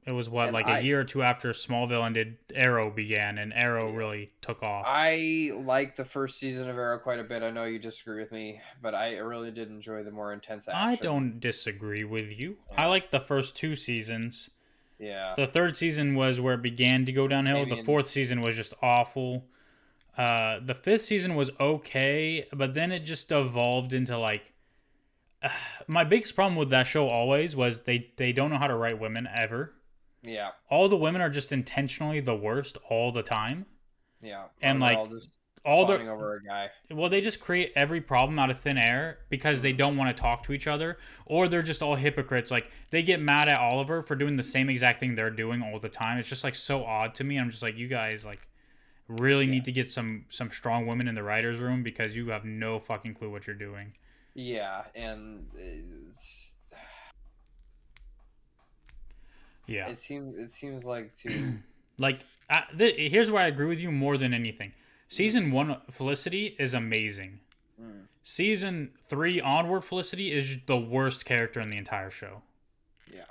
S1: was what
S2: and
S1: like a year or two after Smallville ended, Arrow began, and Arrow
S2: yeah,
S1: really took off.
S2: I like the first season of Arrow quite a bit. I know you disagree with me, but I really did enjoy the more intense
S1: I
S2: action.
S1: don't disagree with you. I
S2: Yeah,
S1: like the first two seasons.
S2: yeah.
S1: The third season was where it began to go downhill. The
S2: Maybe in
S1: fourth season was just awful. The fifth season was okay, but then it just evolved into like my biggest problem with that show always was they don't know how to write women ever.
S2: yeah,
S1: All the women are just intentionally the worst all the time,
S2: yeah. Or
S1: and
S2: they're all
S1: like
S2: just
S1: all the
S2: fawning over a guy.
S1: they just create every problem out of thin air because they don't want to talk to each other, or they're just all hypocrites. Like they get mad at Oliver for doing the same exact thing they're doing all the time. It's just like so odd to me. I'm just like, you guys like really
S2: Yeah,
S1: need to get some strong women in the writers room because you have no fucking clue what you're doing.
S2: yeah, and
S1: Yeah.
S2: It seems like to
S1: Like, here's where I agree with you more than anything. Season 1 Felicity is amazing.
S2: mm,
S1: Season 3 onward Felicity is the worst character in the entire show.
S2: yeah.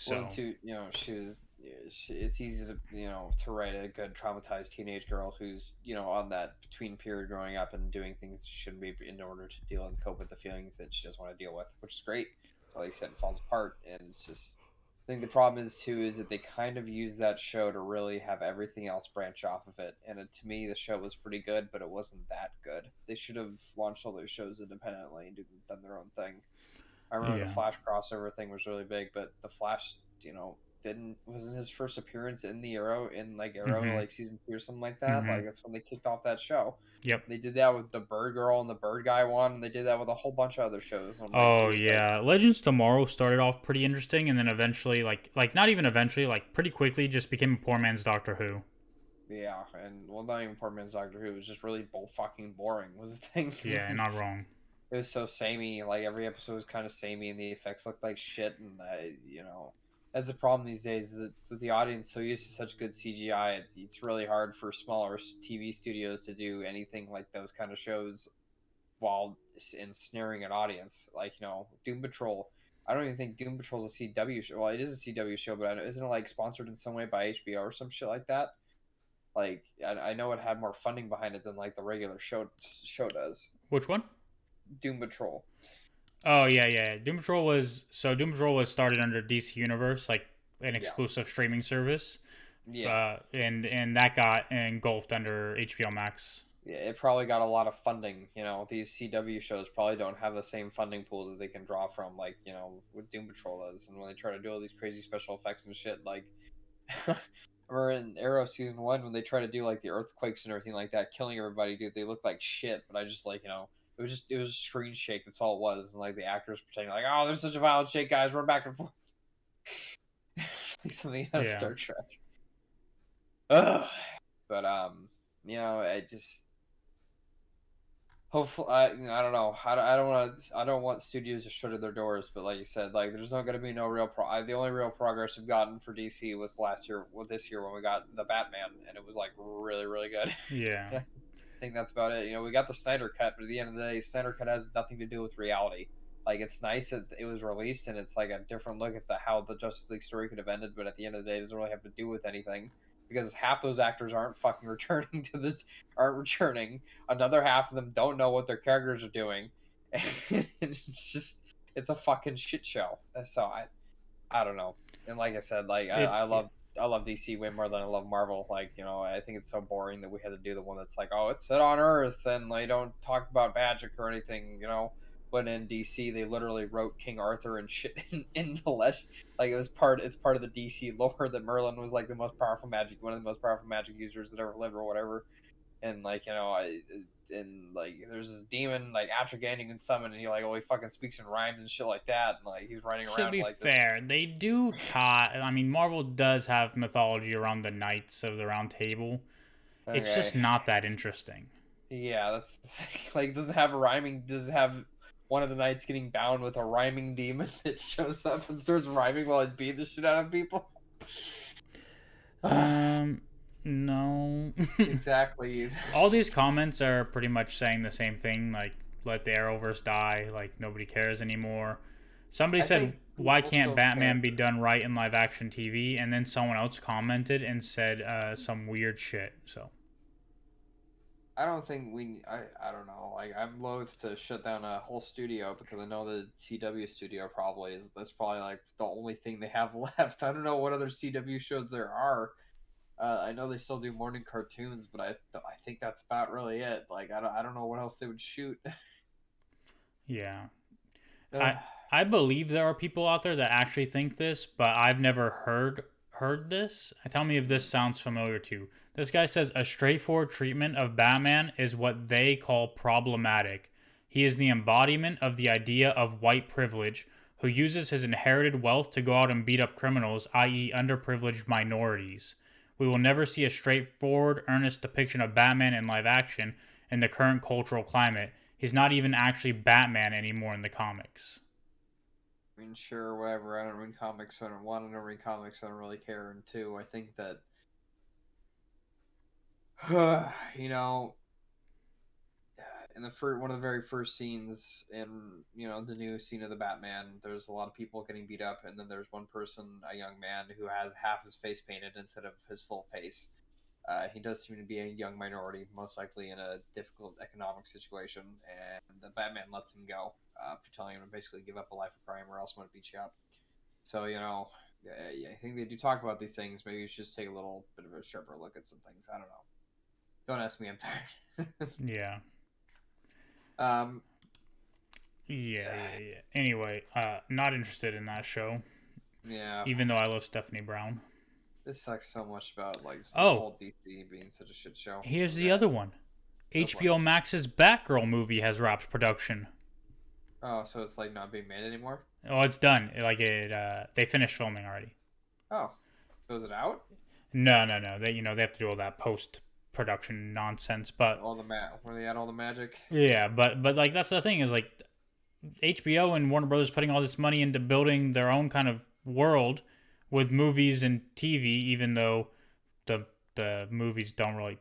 S2: Well,
S1: So,
S2: to it's easy to to write a good traumatized teenage girl who's on that between period growing up and doing things she shouldn't be in order to deal and cope with the feelings that she doesn't want to deal with, which is great. But like I said, it falls apart, and it's just. I think the problem is too is that they kind of use that show to really have everything else branch off of it, and to me the show was pretty good, but it wasn't that good. They should have launched all those shows independently and done their own thing. I remember the
S1: yeah.
S2: Flash crossover thing was really big, but the Flash, didn't wasn't his first appearance in the Arrow
S1: Mm-hmm.
S2: like season 2 or something like that.
S1: Mm-hmm.
S2: Like that's when they kicked off that show.
S1: Yep.
S2: They did that with the Bird Girl and the Bird Guy one, and they did that with a whole bunch of other shows. And I'm like,
S1: Oh,
S2: dude, like,
S1: yeah. Legends Tomorrow started off pretty interesting, and then eventually, not even eventually, pretty quickly just became a poor man's Doctor Who.
S2: yeah, and well, not even Poor Man's Doctor Who. It was just really fucking boring. Was the thing.
S1: Yeah, not wrong.
S2: It was so samey. Like every episode was kind of samey, and the effects looked like shit. And that's the problem these days. Is that with the audience so used to such good CGI, it's really hard for smaller TV studios to do anything like those kind of shows while ensnaring an audience. Like Doom Patrol. I don't even think Doom Patrol is a CW show. Well, it is a CW show, but isn't it like sponsored in some way by HBO or some shit like that? Like I know it had more funding behind it than like the regular show does.
S1: Which one?
S2: Doom Patrol.
S1: Oh, yeah, yeah. Doom Patrol was started under DC Universe, like an
S2: Yeah.
S1: exclusive streaming service.
S2: Yeah.
S1: And that got engulfed under HBO Max.
S2: Yeah, it probably got a lot of funding. These CW shows probably don't have the same funding pool that they can draw from, like, what Doom Patrol does. And when they try to do all these crazy special effects and shit, like, remember in Arrow season 1 when they try to do, like, the earthquakes and everything like that, killing everybody, dude, they look like shit. But I just, like, it was a screen shake. That's all it was. And, like, the actors pretending, like, oh, there's such a violent shake, guys, run back and forth. Like something out of
S1: Yeah.
S2: Star Trek. Ugh. But, I just hopefully I don't know I don't want studios to shut their doors, but like you said, like there's not going to be no real the only real progress we've gotten for DC was this year when we got the Batman, and it was like really really good.
S1: Yeah.
S2: I think that's about it. We got the Snyder cut, but at the end of the day, Snyder cut has nothing to do with reality. Like it's nice that it was released and it's like a different look at how the Justice League story could have ended, but at the end of the day it doesn't really have to do with anything because half those actors aren't fucking returning aren't returning. Another half of them don't know what their characters are doing. And it's a fucking shit show. So I don't know. And like I said, like I love DC way more than I love Marvel. Like, I think it's so boring that we had to do the one that's like, oh, it's set on Earth and they don't talk about magic or anything. But in DC, they literally wrote King Arthur and shit in the legend. Like it's part of the DC lore that Merlin was like one of the most powerful magic users that ever lived or whatever. And like and like there's this demon like Atragan you can summon, and he fucking speaks in rhymes and shit like that, and like he's running
S1: To
S2: around
S1: be
S2: like this.
S1: fair, they do tie. I mean, Marvel does have mythology around the Knights of the Round Table. It's
S2: Okay.
S1: just not that interesting.
S2: Yeah, that's the thing. Like, does it have one of the knights getting bound with a rhyming demon that shows up and starts rhyming while he's beating the shit out of people?
S1: No.
S2: Exactly.
S1: All these comments are pretty much saying the same thing. Like, let the Arrowverse die. Like, nobody cares anymore. Somebody
S2: I
S1: said,
S2: think
S1: why
S2: people
S1: can't
S2: still
S1: Batman
S2: care.
S1: be done right in live action TV? And then someone else commented and said some weird shit. So,
S2: I don't think I don't know. Like, I'm loath to shut down a whole studio because I know the CW studio that's probably like the only thing they have left. I don't know what other CW shows there are. I know they still do morning cartoons, but I think that's about really it. Like I don't know what else they would shoot.
S1: yeah.
S2: Ugh.
S1: I believe there are people out there that actually think this, but I've never heard this. Tell me if this sounds familiar to you. This guy says a straightforward treatment of Batman is what they call problematic. He is the embodiment of the idea of white privilege who uses his inherited wealth to go out and beat up criminals, i.e., underprivileged minorities. We will never see a straightforward, earnest depiction of Batman in live action in the current cultural climate. He's not even actually Batman anymore in the comics.
S2: I mean, sure, whatever. I don't read comics, so I don't want to read comics. So I don't really care. And two, I think that, you know, in the one of the very first scenes in the new scene of the Batman, there's a lot of people getting beat up, and then there's one person, a young man, who has half his face painted instead of his full face. He does seem to be a young minority, most likely in a difficult economic situation, and the Batman lets him go for telling him to basically give up a life of crime or else I'm going to beat you up. So, I think they do talk about these things. Maybe you should just take a little bit of a sharper look at some things. I don't know. Don't ask me, I'm tired.
S1: Yeah.
S2: Um,
S1: Yeah. Anyway, not interested in that show.
S2: Yeah.
S1: Even though I love Stephanie Brown.
S2: This sucks so much about the
S1: Oh,
S2: whole DC being such a shit show.
S1: Here's the other one. HBO Max's Batgirl movie has wrapped production.
S2: Oh, so it's like not being made anymore?
S1: Oh, it's done. They finished filming already.
S2: Oh, so is it out?
S1: No. They have to do all that post production nonsense, but
S2: where they add all the magic.
S1: Yeah, but like that's the thing is like HBO and Warner Brothers putting all this money into building their own kind of world with movies and TV, even though the movies don't really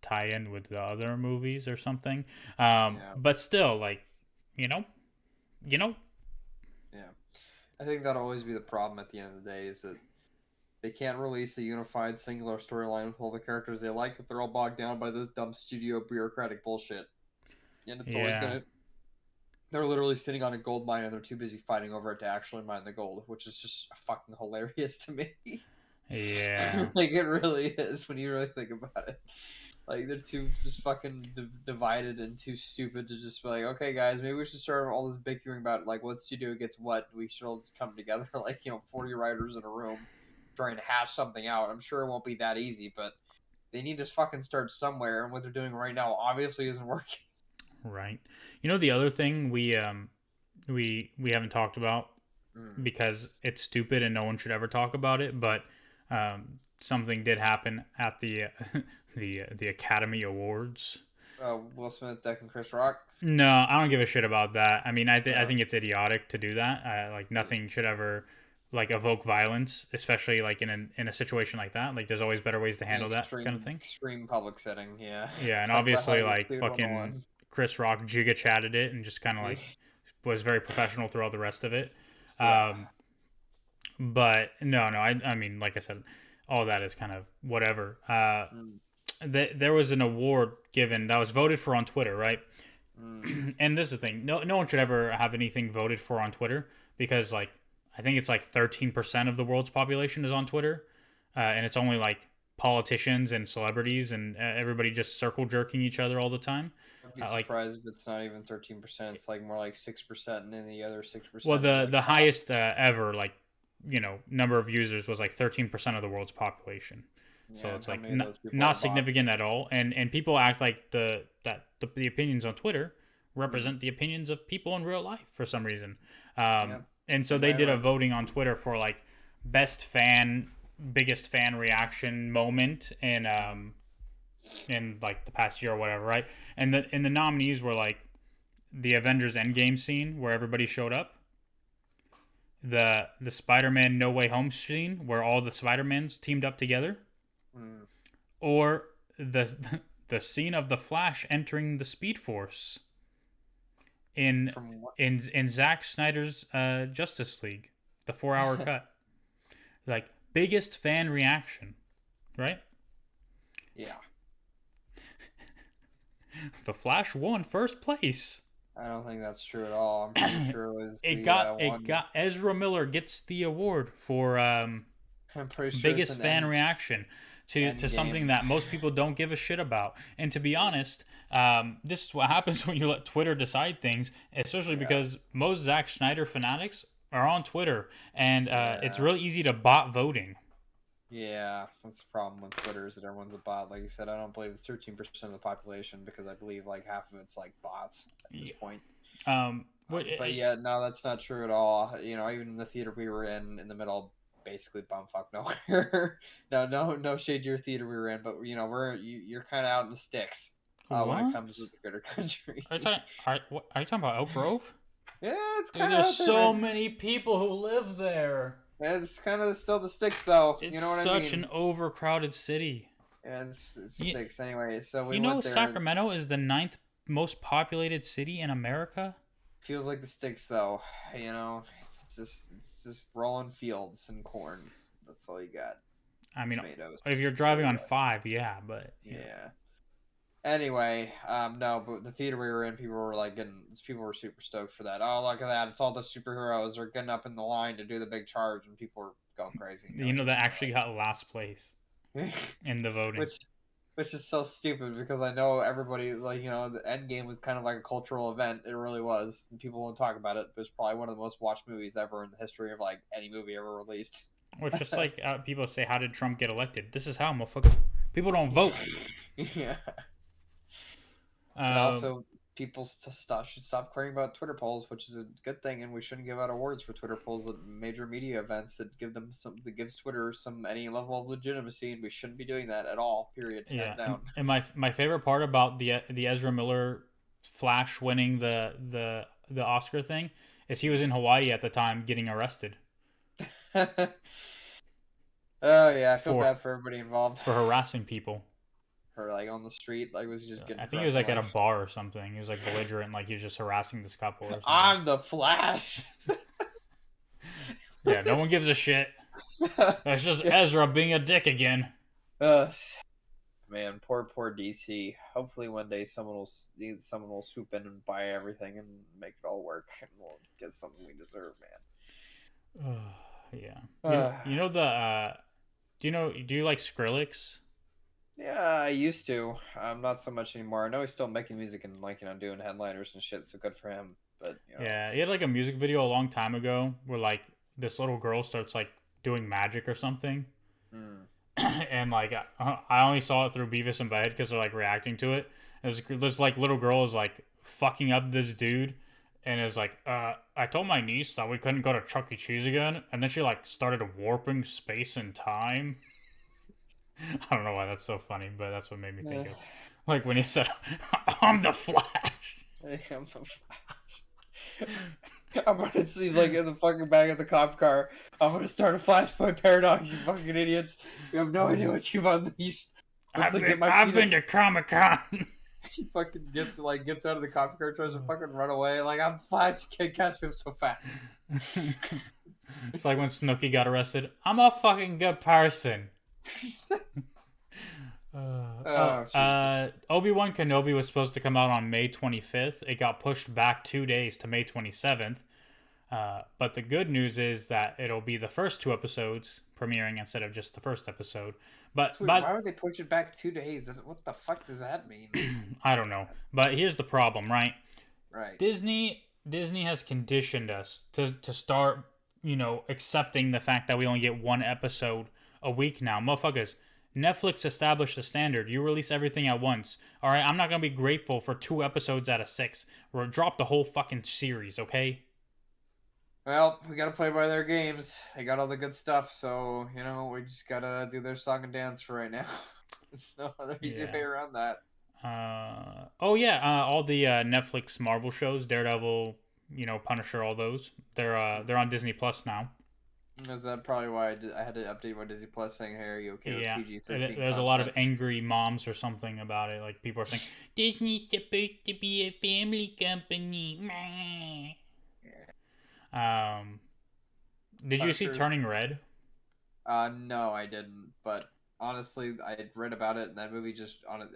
S1: tie in with the other movies or something. But still, like, Yeah.
S2: I think that'll always be the problem at the end of the day is that they can't release a unified singular storyline with all the characters they like if they're all bogged down by this dumb studio bureaucratic bullshit. And it's always gonna. They're literally sitting on a gold mine and they're too busy fighting over it to actually mine the gold, which is just fucking hilarious to me.
S1: Yeah.
S2: Like, it really is when you really think about it. Like, they're too just fucking divided and too stupid to just be like, okay, guys, maybe we should start all this bickering about, like, what studio gets what. We should all just come together, like, 40 writers in a room trying to hash something out. I'm sure it won't be that easy, but they need to fucking start somewhere, and what they're doing right now obviously isn't working.
S1: Right. The other thing we haven't talked about because it's stupid and no one should ever talk about it, but something did happen at the the Academy Awards.
S2: Will Smith decking Chris Rock?
S1: No, I don't give a shit about that. I mean, I think it's idiotic to do that. Like, nothing should ever evoke violence, especially like in a situation like that. Like, there's always better ways to handle that kind of thing.
S2: Extreme public setting, yeah.
S1: Yeah, and obviously like fucking Chris Rock giga chatted it and just kind of like was very professional through all the rest of it. But no, I mean, like I said, all that is kind of whatever. There was an award given that was voted for on Twitter, right? And this is the thing: no one should ever have anything voted for on Twitter because, like, I think it's like 13% of the world's population is on Twitter, and it's only like politicians and celebrities and everybody just circle jerking each other all the time.
S2: I'd be surprised if it's not even 13%. It's like more like 6%, and then the other 6%.
S1: Well, the highest ever number of users was like 13% of the world's population. Yeah, so it's like not significant at all, and people act like the opinions on Twitter represent the opinions of people in real life for some reason. And so they did a voting on Twitter for like biggest fan reaction moment in like the past year or whatever, right? And the nominees were like the Avengers Endgame scene where everybody showed up, the Spider-Man No Way Home scene where all the Spider-Mans teamed up together, or the scene of the Flash entering the Speed Force in Zack Snyder's Justice League, the 4-hour cut. Like, biggest fan reaction, right?
S2: Yeah.
S1: The Flash won first place.
S2: I don't think that's true at all. I'm pretty sure it
S1: was Ezra Miller gets the award for I'm pretty sure biggest fan reaction to something that most people don't give a shit about. And to be honest, this is what happens when you let Twitter decide things, especially because most Zack Snyder fanatics are on Twitter, and it's really easy to bot voting.
S2: Yeah, that's the problem with Twitter is that everyone's a bot. Like you said, I don't believe it's 13% of the population because I believe like half of it's like bots at this point. But yeah, no, that's not true at all. Even the theater we were in the middle, basically bumfuck nowhere. no shade to your theater we were in, but you're kind of out in the sticks when it comes to the greater country.
S1: Are you talking about Elk Grove?
S2: Yeah, it's
S1: Dude,
S2: kind of
S1: there's
S2: out there,
S1: so
S2: man.
S1: many people who live there.
S2: It's kind of still the sticks, though.
S1: It's
S2: You know what I
S1: such
S2: mean?
S1: an overcrowded city.
S2: Yeah, it's
S1: You,
S2: sticks. Anyway, so we
S1: you know
S2: went there, and
S1: Sacramento is the ninth most populated city in America?
S2: feels like the sticks, though. You know, it's just rolling fields and corn. That's all you got.
S1: I mean,
S2: Tomatoes.
S1: if you're
S2: That's all
S1: driving
S2: you
S1: on
S2: got.
S1: 5, yeah, but
S2: Yeah. Anyway, no, but the theater we were in, people were super stoked for that. Oh, look at that! It's all the superheroes are getting up in the line to do the big charge, and people were going crazy.
S1: you know that actually got last place in the voting.
S2: which, which is so stupid because I know everybody the Endgame was kind of like a cultural event. It really was, and people won't talk about it. But it's probably one of the most watched movies ever in the history of like any movie ever released.
S1: Or it's just like people say, how did Trump get elected? This is how, motherfucker. People don't vote.
S2: Yeah. And also, people should stop caring about Twitter polls, which is a good thing, and we shouldn't give out awards for Twitter polls at major media events that gives Twitter any level of legitimacy, and we shouldn't be doing that at all. Period.
S1: Yeah,
S2: Hands down.
S1: and my favorite part about the Ezra Miller Flash winning the Oscar thing is he was in Hawaii at the time getting arrested.
S2: Oh yeah, I feel bad for everybody involved.
S1: For harassing people.
S2: Or like on the street, like was he just getting?
S1: I think he was like at a bar or something. He was like belligerent, like he was just harassing this couple or something.
S2: I'm the Flash.
S1: Yeah, no one gives a shit. That's just Ezra being a dick again.
S2: Man, poor DC. Hopefully one day someone will swoop in and buy everything and make it all work, and we'll get something we deserve, man.
S1: Yeah. You know the do you like Skrillex?
S2: Yeah, I used to. Not so much anymore. I know he's still making music and doing headliners and shit. So good for him. But
S1: yeah, he had like a music video a long time ago where like this little girl starts like doing magic or something, and like I only saw it through Beavis and Butthead because they're like reacting to it. And this like little girl is like fucking up this dude, and is like, I told my niece that we couldn't go to Chuck E. Cheese again, and then she like started warping space and time. I don't know why that's so funny, but that's what made me think of. Like when he said, I'm the Flash.
S2: I'm the Flash. I'm gonna see like in the fucking back of the cop car. I'm gonna start a Flashpoint paradox, you fucking idiots. You have no idea what you've unleashed.
S1: I've been to Comic-Con.
S2: He fucking gets out of the cop car, tries to fucking run away. Like, I'm Flash, you can't catch me, I'm so fast.
S1: It's like when Snooki got arrested. I'm a fucking good person. Obi-Wan Kenobi was supposed to come out on May 25th. It got pushed back 2 days to May 27th. But the good news is that it'll be the first 2 episodes premiering instead of just the first episode. But
S2: why would they push it back 2 days? What the fuck does that mean?
S1: I don't know. But here's the problem, right?
S2: Right.
S1: Disney has conditioned us to start, accepting the fact that we only get 1 episode a week now. Motherfuckers, Netflix established the standard. You release everything at once. All right, I'm not going to be grateful for 2 episodes out of 6. Or drop the whole fucking series, okay?
S2: Well, we got to play by their games. They got all the good stuff, so, we just got to do their song and dance for right now. There's no other easy way around that.
S1: All the Netflix Marvel shows, Daredevil, Punisher, all those. They're on Disney Plus now.
S2: Is that probably why I had to update my Disney Plus saying, hey, are you okay with PG-13
S1: There's a lot of angry moms or something about it. Like, people are saying, Disney's supposed to be a family company. Did you see Turning Red?
S2: No, I didn't. But honestly, I had read about it, and that movie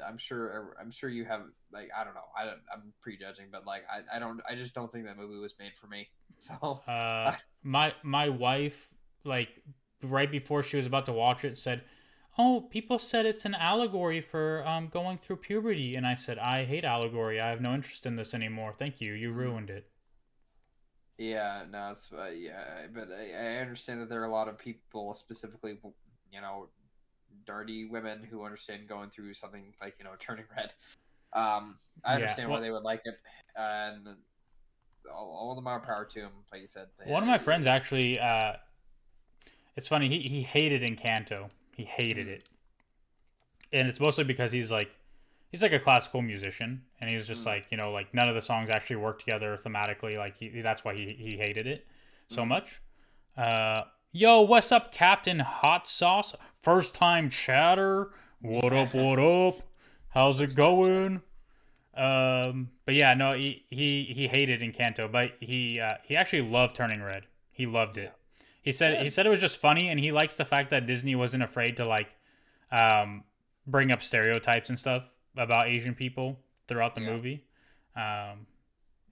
S2: I'm sure you have, like, I don't know. I'm prejudging, but like, I just don't think that movie was made for me. So
S1: my wife, like, right before she was about to watch it, said, "Oh, people said it's an allegory for going through puberty," and I said, "I hate allegory. I have no interest in this anymore. Thank you. You ruined it."
S2: Yeah, no, it's but I understand that there are a lot of people, specifically, dirty women who understand going through something like Turning Red. I understand why they would like it, and all the more power to them. Like you said,
S1: one of my friends actually, it's funny. He hated Encanto. He hated it, and it's mostly because he's he's like a classical musician, and he was just like, like none of the songs actually work together thematically. Like that's why he hated it so much. Yo, what's up, Captain Hot Sauce? First time chatter. What up? What up? How's it going? But yeah, no, he hated Encanto, but he actually loved Turning Red. He loved it. He said it was just funny, and he likes the fact that Disney wasn't afraid to like bring up stereotypes and stuff about Asian people throughout the movie.
S2: I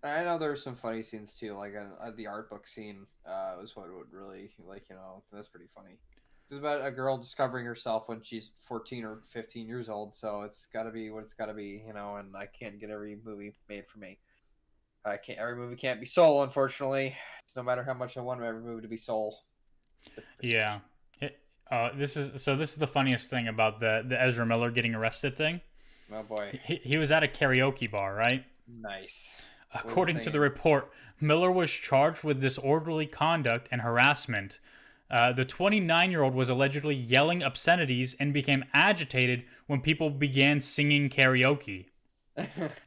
S2: know there's some funny scenes too, like the art book scene was what would really that's pretty funny. It's about a girl discovering herself when she's 14 or 15 years old, so it's got to be what it's got to be, and I can't get every movie made for me. Every movie can't be Soul, unfortunately. So no matter how much I want every movie to be Soul.
S1: Yeah. This is the funniest thing about the Ezra Miller getting arrested thing.
S2: Oh boy.
S1: He was at a karaoke bar, right?
S2: Nice.
S1: According to the report, Miller was charged with disorderly conduct and harassment. The 29-year-old was allegedly yelling obscenities and became agitated when people began singing karaoke.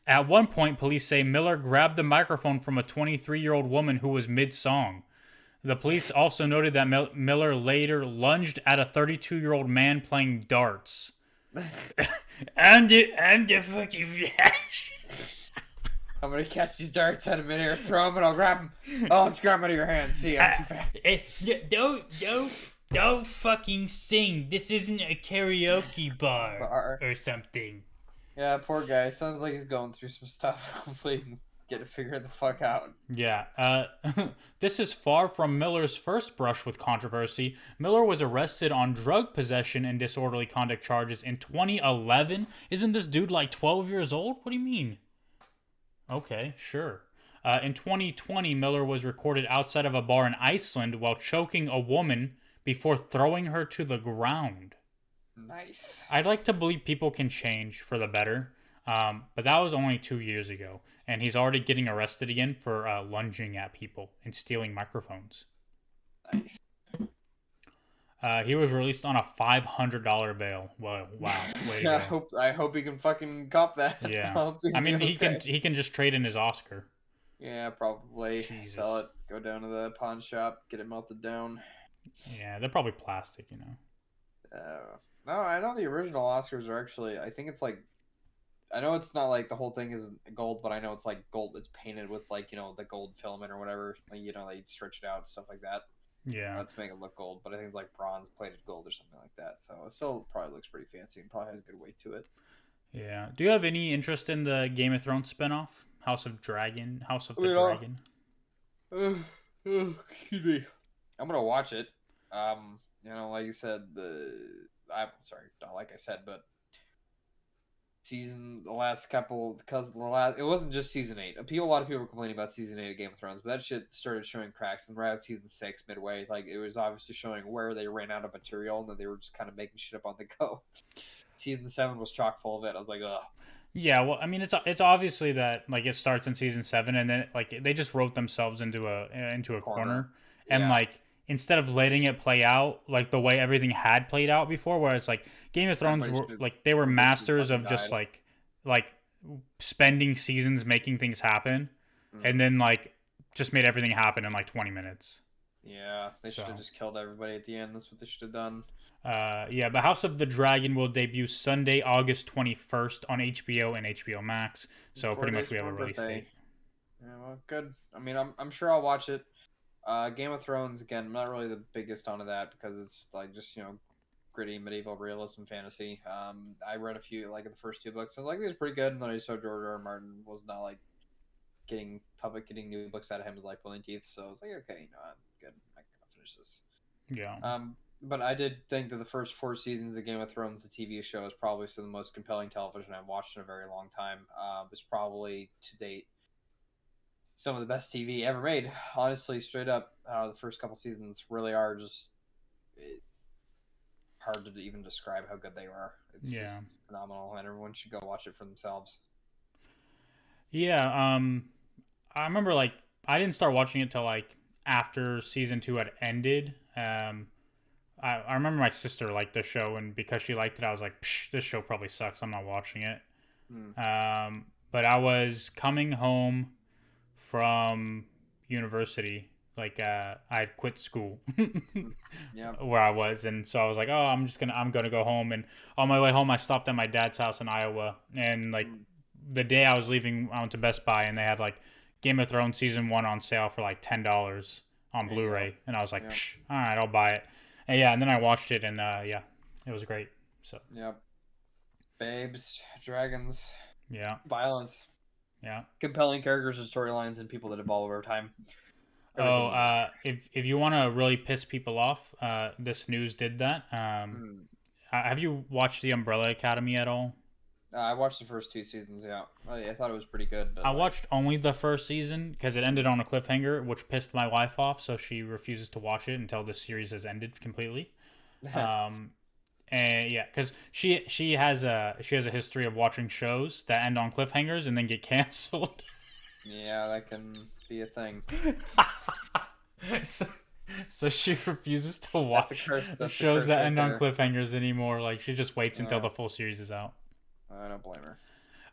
S1: At one point, police say Miller grabbed the microphone from a 23-year-old woman who was mid-song. The police also noted that Miller later lunged at a 32-year-old man playing darts. I'm the fucking Flash.
S2: I'm gonna catch these darts out of midair, throw them, and I'll grab them. Oh, let's grab them out of your hands. See, I'm too fast.
S1: Don't fucking sing. This isn't a karaoke bar or something.
S2: Yeah, poor guy. Sounds like he's going through some stuff. Hopefully, he can get it figured the fuck out.
S1: Yeah. This is far from Miller's first brush with controversy. Miller was arrested on drug possession and disorderly conduct charges in 2011. Isn't this dude like 12 years old? What do you mean? Okay, sure. In 2020, Miller was recorded outside of a bar in Iceland while choking a woman before throwing her to the ground.
S2: Nice.
S1: I'd like to believe people can change for the better, but that was only 2 years ago, and he's already getting arrested again for lunging at people and stealing microphones.
S2: Nice.
S1: He was released on a $500 bail. Well, wow. Way to go.
S2: I hope he can fucking cop that.
S1: Yeah. I mean, he can just trade in his Oscar.
S2: Yeah, probably.
S1: Jesus.
S2: Sell it. Go down to the pawn shop. Get it melted down.
S1: Yeah, they're probably plastic,
S2: No, I know the original Oscars are actually. I think it's like. I know it's not like the whole thing is gold, but I know it's like gold. It's painted with like the gold filament or whatever. Like they stretch it out and stuff like that.
S1: Yeah.
S2: To make it look gold, but I think it's like bronze plated gold or something like that. So it still probably looks pretty fancy and probably has a good weight to it.
S1: Yeah. Do you have any interest in the Game of Thrones spinoff? House of the Dragon?
S2: Excuse me. I'm gonna watch it. Like you said, I'm sorry, not like I said, but it wasn't just season 8. A lot of people were complaining about season 8 of Game of Thrones, but that shit started showing cracks and right at season 6 midway. Like it was obviously showing where they ran out of material and that they were just kind of making shit up on the go. Season 7 was chock full of it. I was like, ugh.
S1: Yeah, well, I mean, it's obviously that like it starts in season 7 and then like they just wrote themselves into a corner. And like instead of letting it play out like the way everything had played out before, where it's like Game of Thrones they were masters of just like spending seasons making things happen, and then like just made everything happen in like 20 minutes.
S2: Yeah, they should have just killed everybody at the end. That's what they should have done.
S1: Yeah, but House of the Dragon will debut Sunday, August 21st on HBO and HBO Max. So pretty much we have a release date.
S2: Yeah, well, good. I mean, I'm sure I'll watch it. Game of Thrones, again, I'm not really the biggest onto that because it's like just, gritty medieval realism fantasy. I read a few, like in the first 2 books. I was like, these are pretty good. And then I saw George R. R. Martin was not like getting new books out of him was like pulling teeth. So I was like, okay, I'm good. I can finish this.
S1: Yeah.
S2: But I did think that the first 4 seasons of Game of Thrones, the TV show, is probably some of the most compelling television I've watched in a very long time. It's probably, to date, some of the best TV ever made. Honestly, straight up, the first couple seasons really are just hard to even describe how good they are. It's just phenomenal, and everyone should go watch it for themselves. Yeah,
S1: I remember like I didn't start watching it till like after season 2 had ended. I remember my sister liked the show, and because she liked it, I was like, this show probably sucks. I'm not watching it. But I was coming home from university. Like I had quit school where I was, and so I was like, oh, I'm gonna go home. And on my way home, I stopped at my dad's house in Iowa, and like the day I was leaving, I went to Best Buy, and they had like Game of Thrones season 1 on sale for like $10 on Blu-ray, and I was like, psh, all right, I'll buy it. And then I watched it, and it was great. So
S2: babes, dragons, violence, compelling characters and storylines, and people that evolve over time.
S1: If you want to really piss people off, this news did that. Have you watched The Umbrella Academy at all?
S2: I watched the first 2 seasons. I thought it was pretty good.
S1: I watched only the first season because it ended on a cliffhanger, which pissed my wife off. So she refuses to watch it until the series has ended completely. And because she has a history of watching shows that end on cliffhangers and then get canceled.
S2: Yeah, that can be a thing.
S1: So she refuses to watch shows that end on cliffhangers anymore. Like she just waits until the full series is out.
S2: I don't blame her.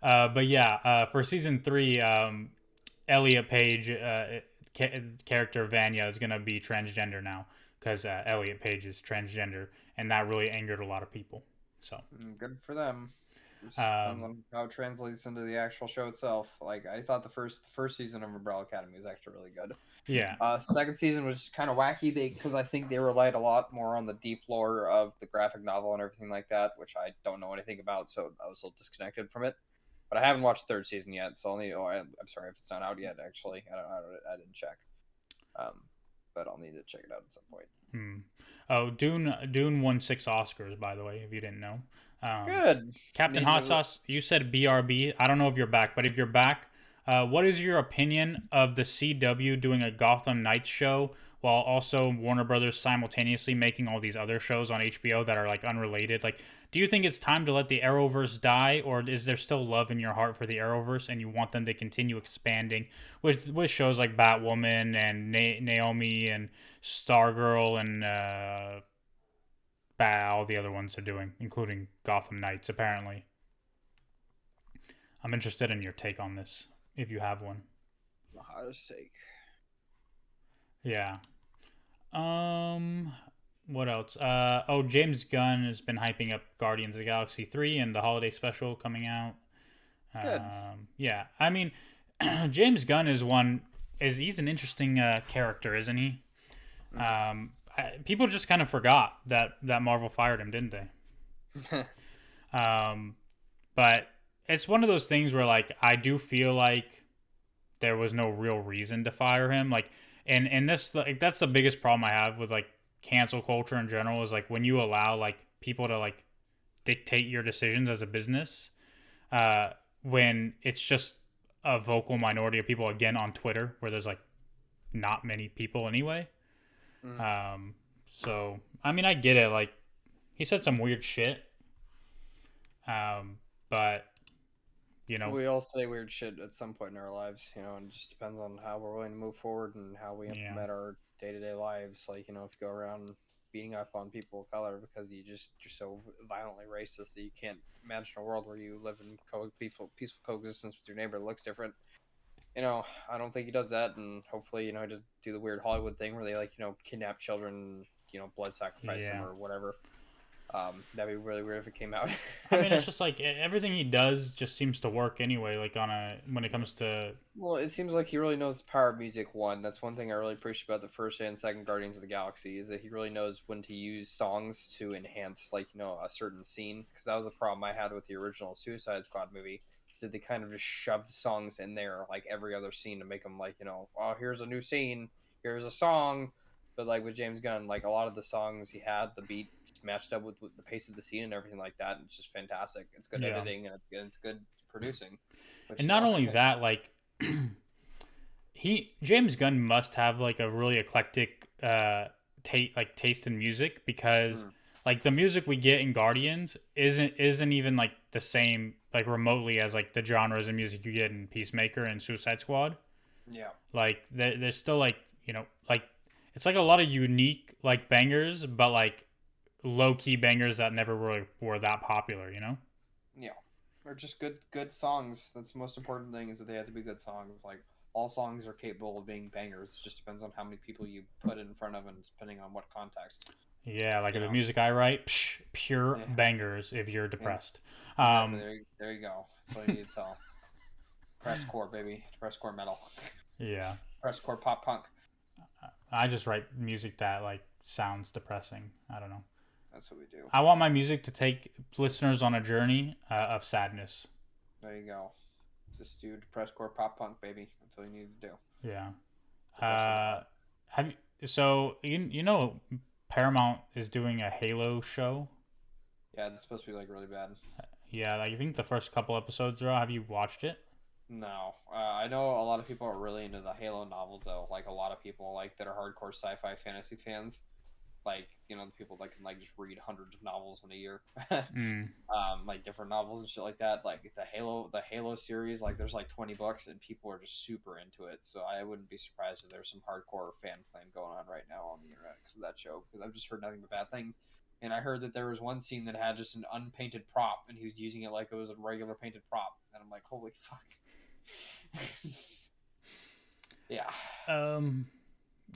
S1: But for season 3, Elliot Page, character Vanya, is gonna be transgender now because Elliot Page is transgender, and that really angered a lot of people. So
S2: good for them. Depends on how it translates into the actual show itself. Like I thought the first season of Umbrella Academy was actually really good.
S1: Yeah.
S2: Second season was kind of wacky because I think they relied a lot more on the deep lore of the graphic novel and everything like that, which I don't know anything about, so I was a little disconnected from it. But I haven't watched the third season yet, so I'm sorry if it's not out yet. Actually, I didn't check. But I'll need to check it out at some point.
S1: Oh, Dune won 6 Oscars, by the way, if you didn't know.
S2: Good.
S1: Captain Hot Sauce, you said BRB. I don't know if you're back, but if you're back, what is your opinion of the CW doing a Gotham Knights show while also Warner Brothers simultaneously making all these other shows on HBO that are like unrelated? Like, do you think it's time to let the Arrowverse die, or is there still love in your heart for the Arrowverse and you want them to continue expanding with shows like Batwoman and Naomi and Stargirl and all the other ones they're doing, including Gotham Knights, apparently? I'm interested in your take on this, if you have one.
S2: The hottest take.
S1: Yeah. What else? James Gunn has been hyping up Guardians of the Galaxy 3 and the holiday special coming out.
S2: Good.
S1: Yeah. I mean, James Gunn he's an interesting character, isn't he? People just kind of forgot that Marvel fired him, didn't they? But it's one of those things where, like, I do feel like there was no real reason to fire him. Like, and this, like, that's the biggest problem I have with, like, cancel culture in general is, like, when you allow, like, people to, like, dictate your decisions as a business, when it's just a vocal minority of people, again, on Twitter, where there's, like, not many people anyway. So, I mean, I get it. Like, he said some weird shit. But, you know.
S2: We all say weird shit at some point in our lives, and it just depends on how we're willing to move forward and how we implement our day-to-day lives. Like, if you go around beating up on people of color because you're so violently racist that you can't imagine a world where you live in peaceful coexistence with your neighbor that looks different. I don't think he does that, and hopefully, just do the weird Hollywood thing where they kidnap children, blood sacrifice them or whatever. That'd be really weird if it came out.
S1: I mean, it's just like everything he does just seems to work anyway. Like when it comes to.
S2: Well, it seems like he really knows the power of music. One, that's one thing I really appreciate about the first and second Guardians of the Galaxy is that he really knows when to use songs to enhance, a certain scene. Because that was a problem I had with the original Suicide Squad movie. That they kind of just shoved songs in there like every other scene to make them oh, here's a new scene, here's a song. But with James Gunn, a lot of the songs he had, the beat matched up with the pace of the scene and everything like that. And it's just fantastic. It's good editing and it's good producing.
S1: And not only that, James Gunn must have a really eclectic taste in music because the music we get in Guardians isn't even the same remotely as the genres of music you get in Peacemaker and Suicide Squad.
S2: Yeah.
S1: There's still it's a lot of unique bangers, but low key bangers that never really were that popular,
S2: Yeah. Or just good songs. That's the most important thing, is that they have to be good songs. Like, all songs are capable of being bangers. It just depends on how many people you put in front of, and depending on what context.
S1: Yeah, like
S2: You
S1: the
S2: know.
S1: music I write, pure
S2: Yeah.
S1: bangers if you're
S2: Yeah.
S1: depressed.
S2: Exactly. There you go. That's all you need to tell. Presscore, baby. Presscore metal.
S1: Yeah.
S2: Presscore pop punk.
S1: I just write music that like sounds depressing. I don't know.
S2: That's what we do.
S1: I want my music to take listeners on a journey of sadness.
S2: There you go. Just do presscore pop punk, baby. That's all you need to do.
S1: Yeah. Have you, so you know Paramount is doing a Halo show?
S2: Yeah, it's supposed to be like really bad.
S1: Yeah, like, I think the first couple episodes are out. Have you watched it?
S2: No, I know a lot of people are really into the Halo novels though. Like a lot of people like that are hardcore sci-fi fantasy fans. Like, you know, the people that can like just read hundreds of novels in a year.
S1: Mm.
S2: Like different novels and shit like that. Like the Halo series, like there's like 20 books and people are just super into it. So I wouldn't be surprised if there's some hardcore fan flame going on right now on the internet because of that show. Because I've just heard nothing but bad things. And I heard that there was one scene that had just an unpainted prop, and he was using it like it was a regular painted prop. And I'm like, holy fuck. Yeah.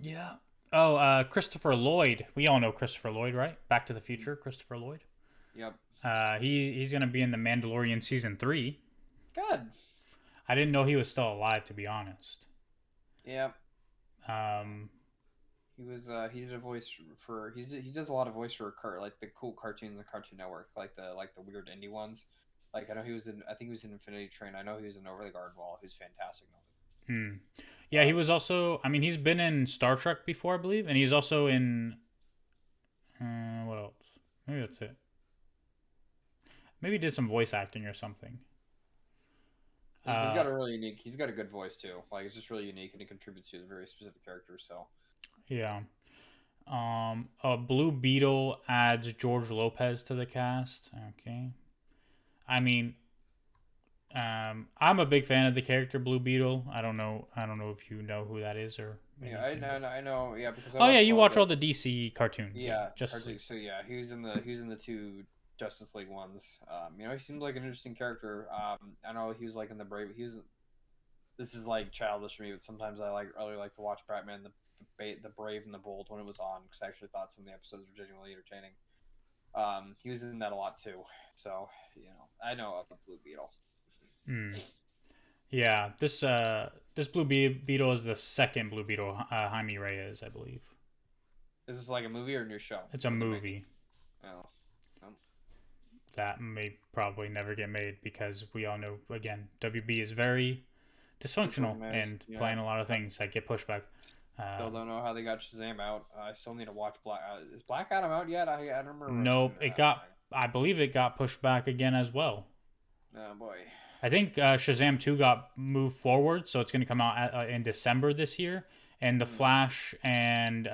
S1: Yeah. Oh, Christopher Lloyd. We all know Christopher Lloyd, right? Back to the Future, Christopher Lloyd.
S2: Yep.
S1: He's gonna be in the Mandalorian season 3.
S2: Good.
S1: I didn't know he was still alive, to be honest.
S2: Yep.
S1: Um,
S2: He did a voice for he does a lot of voice for like the cool cartoons on the Cartoon Network, like the weird indie ones. Like I think he was in Infinity Train. I know he was in Over the Garden Wall. He's fantastic.
S1: yeah, he was also. I mean, he's been in Star Trek before, I believe, and he's also in. What else? Maybe that's it. Maybe he did some voice acting or something.
S2: He's got a good voice too. Like it's just really unique, and it contributes to a very specific character. So
S1: Yeah. Blue Beetle adds George Lopez to the cast. Okay. I mean, I'm a big fan of the character Blue Beetle. I don't know if you know who that is or.
S2: yeah, I know. Yeah, because
S1: Oh yeah, you watch all the DC cartoons.
S2: Yeah,
S1: Justice League.
S2: so yeah, he was in the two Justice League ones. You know, he seems like an interesting character. I know he was like in the Brave. This is like childish for me, but sometimes I really like to watch Batman the Brave and the Bold when it was on because I actually thought some of the episodes were genuinely entertaining. He was in that a lot too, so you know I know of the Blue Beetle.
S1: Yeah, this Beetle is the second Blue Beetle, Jaime Reyes, I believe.
S2: Is this like a movie or a new show?
S1: It's a movie.
S2: Oh.
S1: That may probably never get made because we all know, again, WB is very dysfunctional and playing a lot of things that get pushed back.
S2: Still don't know how they got Shazam out. I still need to watch Black. Is Black Adam out yet? I don't remember.
S1: Nope, I believe it got pushed back again as well.
S2: Oh boy.
S1: I think Shazam 2 got moved forward, so it's going to come out in December this year. And The Flash and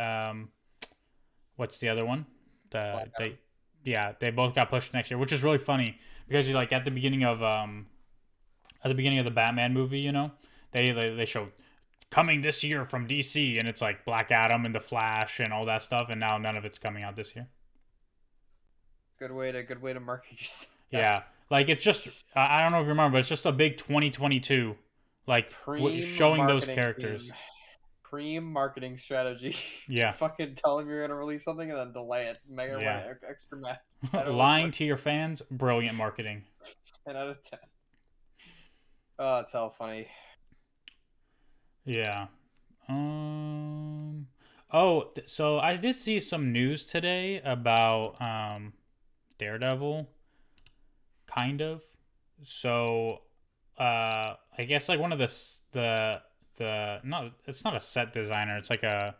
S1: what's the other one? They both got pushed next year, which is really funny because you like at the beginning of the Batman movie, you know, they showed coming this year from DC, and it's like Black Adam and The Flash and all that stuff, and now none of it's coming out this year.
S2: Good way to market yourself.
S1: Yeah, like it's just I don't know if you remember, but it's just a big 2022, like showing those characters.
S2: Marketing strategy.
S1: Yeah.
S2: Fucking tell them you're gonna release something and then delay it. Make it extra mad.
S1: Lying to your fans, brilliant marketing.
S2: 10 out of 10. Oh, it's hell funny.
S1: Yeah. So I did see some news today about Daredevil. Kind of. So I guess like one of the not it's not a set designer, it's like the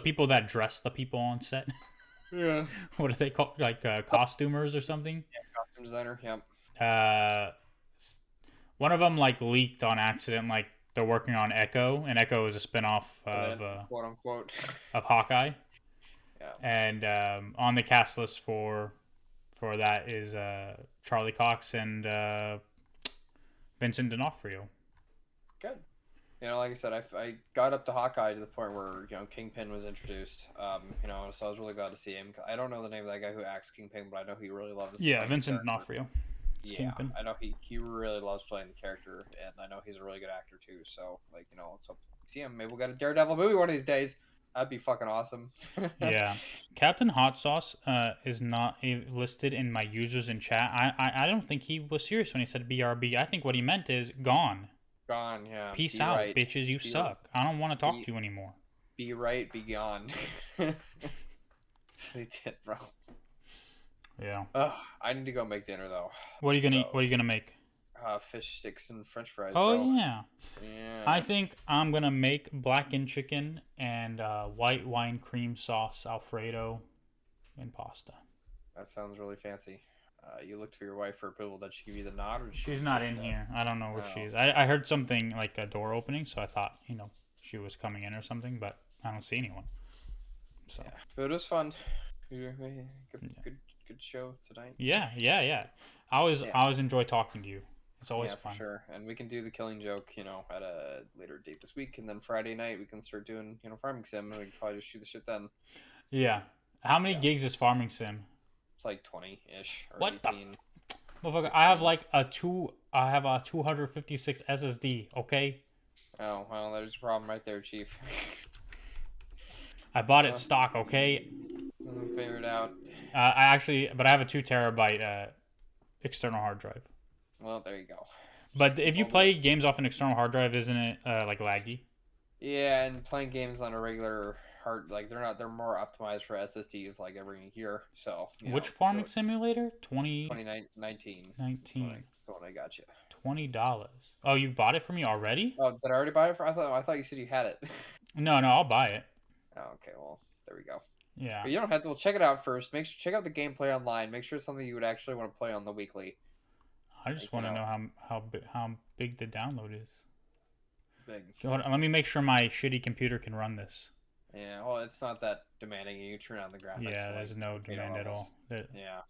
S1: people that dress the people on set.
S2: Yeah.
S1: What are they called? Like costumers or something?
S2: Yeah, costume designer, yeah.
S1: One of them like leaked on accident, like they're working on Echo, and Echo is a spinoff of
S2: quote unquote
S1: of Hawkeye.
S2: Yeah.
S1: And on the cast list for that is Charlie Cox and Vincent D'Onofrio.
S2: Good. You know, like I said, I got up to Hawkeye to the point where, you know, Kingpin was introduced. You know, so I was really glad to see him. I don't know the name of that guy who acts Kingpin, but I know he really loves.
S1: Yeah, Vincent D'Onofrio. It's
S2: Yeah,
S1: Kingpin.
S2: I know he really loves playing the character, and I know he's a really good actor too. So like let's hope to see him. Maybe we'll get a Daredevil movie one of these days. That'd be fucking awesome.
S1: Yeah, Captain Hot Sauce is not listed in my users in chat. I don't think he was serious when he said BRB. I think what he meant is gone.
S2: Gone. Yeah.
S1: Peace
S2: Be
S1: out,
S2: right.
S1: bitches. You suck. I don't want to talk
S2: be-
S1: to you anymore.
S2: Be right. Be gone. That's what he did, bro.
S1: Yeah.
S2: I need to go make dinner though.
S1: What are you gonna What are you gonna make?
S2: Fish sticks and French fries.
S1: Oh
S2: bro.
S1: yeah.
S2: Yeah.
S1: I think I'm gonna make blackened chicken and white wine cream sauce Alfredo and pasta.
S2: That sounds really fancy. You looked for your wife for approval. Did she give you the nod? Or
S1: She's not in here. I don't know where
S2: Oh.
S1: she is. I heard something like a door opening, so I thought she was coming in or something, but I don't see anyone. So
S2: Yeah. But it was fun. Good show tonight.
S1: yeah. I always enjoy talking to you. It's always fun.
S2: For sure. And we can do the Killing Joke, at a later date this week, and then Friday night we can start doing, Farming Sim, and we can probably just shoot the shit then.
S1: Yeah. How many gigs is Farming Sim?
S2: It's like 20-ish or
S1: What
S2: 18.
S1: Motherfucker, I have like a 256 SSD, okay?
S2: Oh, well, there's a problem right there, Chief.
S1: I bought it stock, okay?
S2: We'll figure it out.
S1: But I have a 2 terabyte external hard drive.
S2: Well, there you go.
S1: But if you play games off an external hard drive, isn't it like laggy?
S2: Yeah, and playing games on a regular hard, like they're more optimized for SSDs, like every year. So
S1: Which farming simulator?
S2: 2019.
S1: 19.
S2: That's the one I got you.
S1: $20. Oh, you bought it for me already?
S2: Oh, did I already buy it for? I thought you said you had it.
S1: No, I'll buy it.
S2: Oh, okay. Well, there we go.
S1: Yeah.
S2: But you don't have to. Well, check it out first. Check out the gameplay online. Make sure it's something you would actually want to play on the weekly.
S1: I just want to know how big the download is.
S2: Big.
S1: Let me make sure my shitty computer can run this.
S2: Yeah, well, it's not that demanding. You turn on the graphics.
S1: Yeah, there's no demand at all.
S2: Yeah.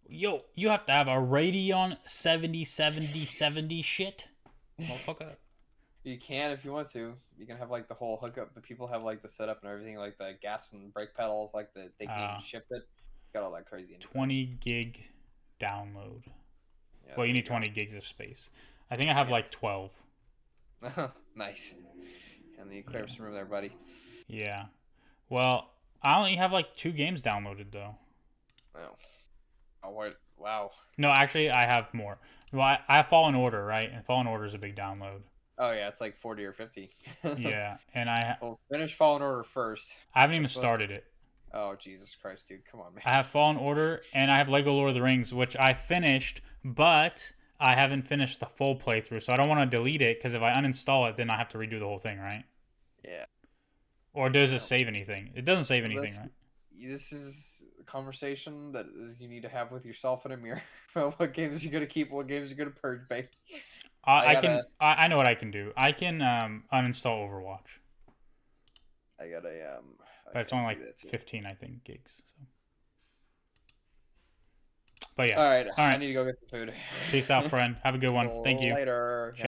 S1: Yo, you have to have a Radeon 70 shit, motherfucker.
S2: You can if you want to. You can have like the whole hookup, but people have like the setup and everything, like the gas and brake pedals, like they can even shift it. Got all that crazy.
S1: 20 gig download.
S2: Yeah,
S1: well, you need 20 gigs of space. I think I have like 12.
S2: Nice. And then you clear up some room there, buddy.
S1: Yeah. Well, I only have like 2 games downloaded though.
S2: Oh, what? Wow.
S1: No, actually, I have more. Well, I have Fallen Order, right? And Fallen Order is a big download.
S2: Oh yeah, it's like 40 or 50.
S1: Yeah, and I
S2: Well, finish Fallen Order first.
S1: I haven't even started it.
S2: Oh Jesus Christ, dude, come on, man.
S1: I have Fallen Order and I have Lego Lord of the Rings, which I finished, but I haven't finished the full playthrough, so I don't want to delete it because if I uninstall it, then I have to redo the whole thing, right?
S2: Yeah.
S1: Or does it save anything? It doesn't save anything, right?
S2: This is a conversation that you need to have with yourself in a mirror about what games you're gonna keep, what games you're gonna purge, babe.
S1: I know what I can do. I can uninstall Overwatch.
S2: I gotta
S1: But it's only like 15, I think, gigs. So. But yeah.
S2: All right. I need to go get some food.
S1: Peace out, friend. Have a good one. Thank you.
S2: Later.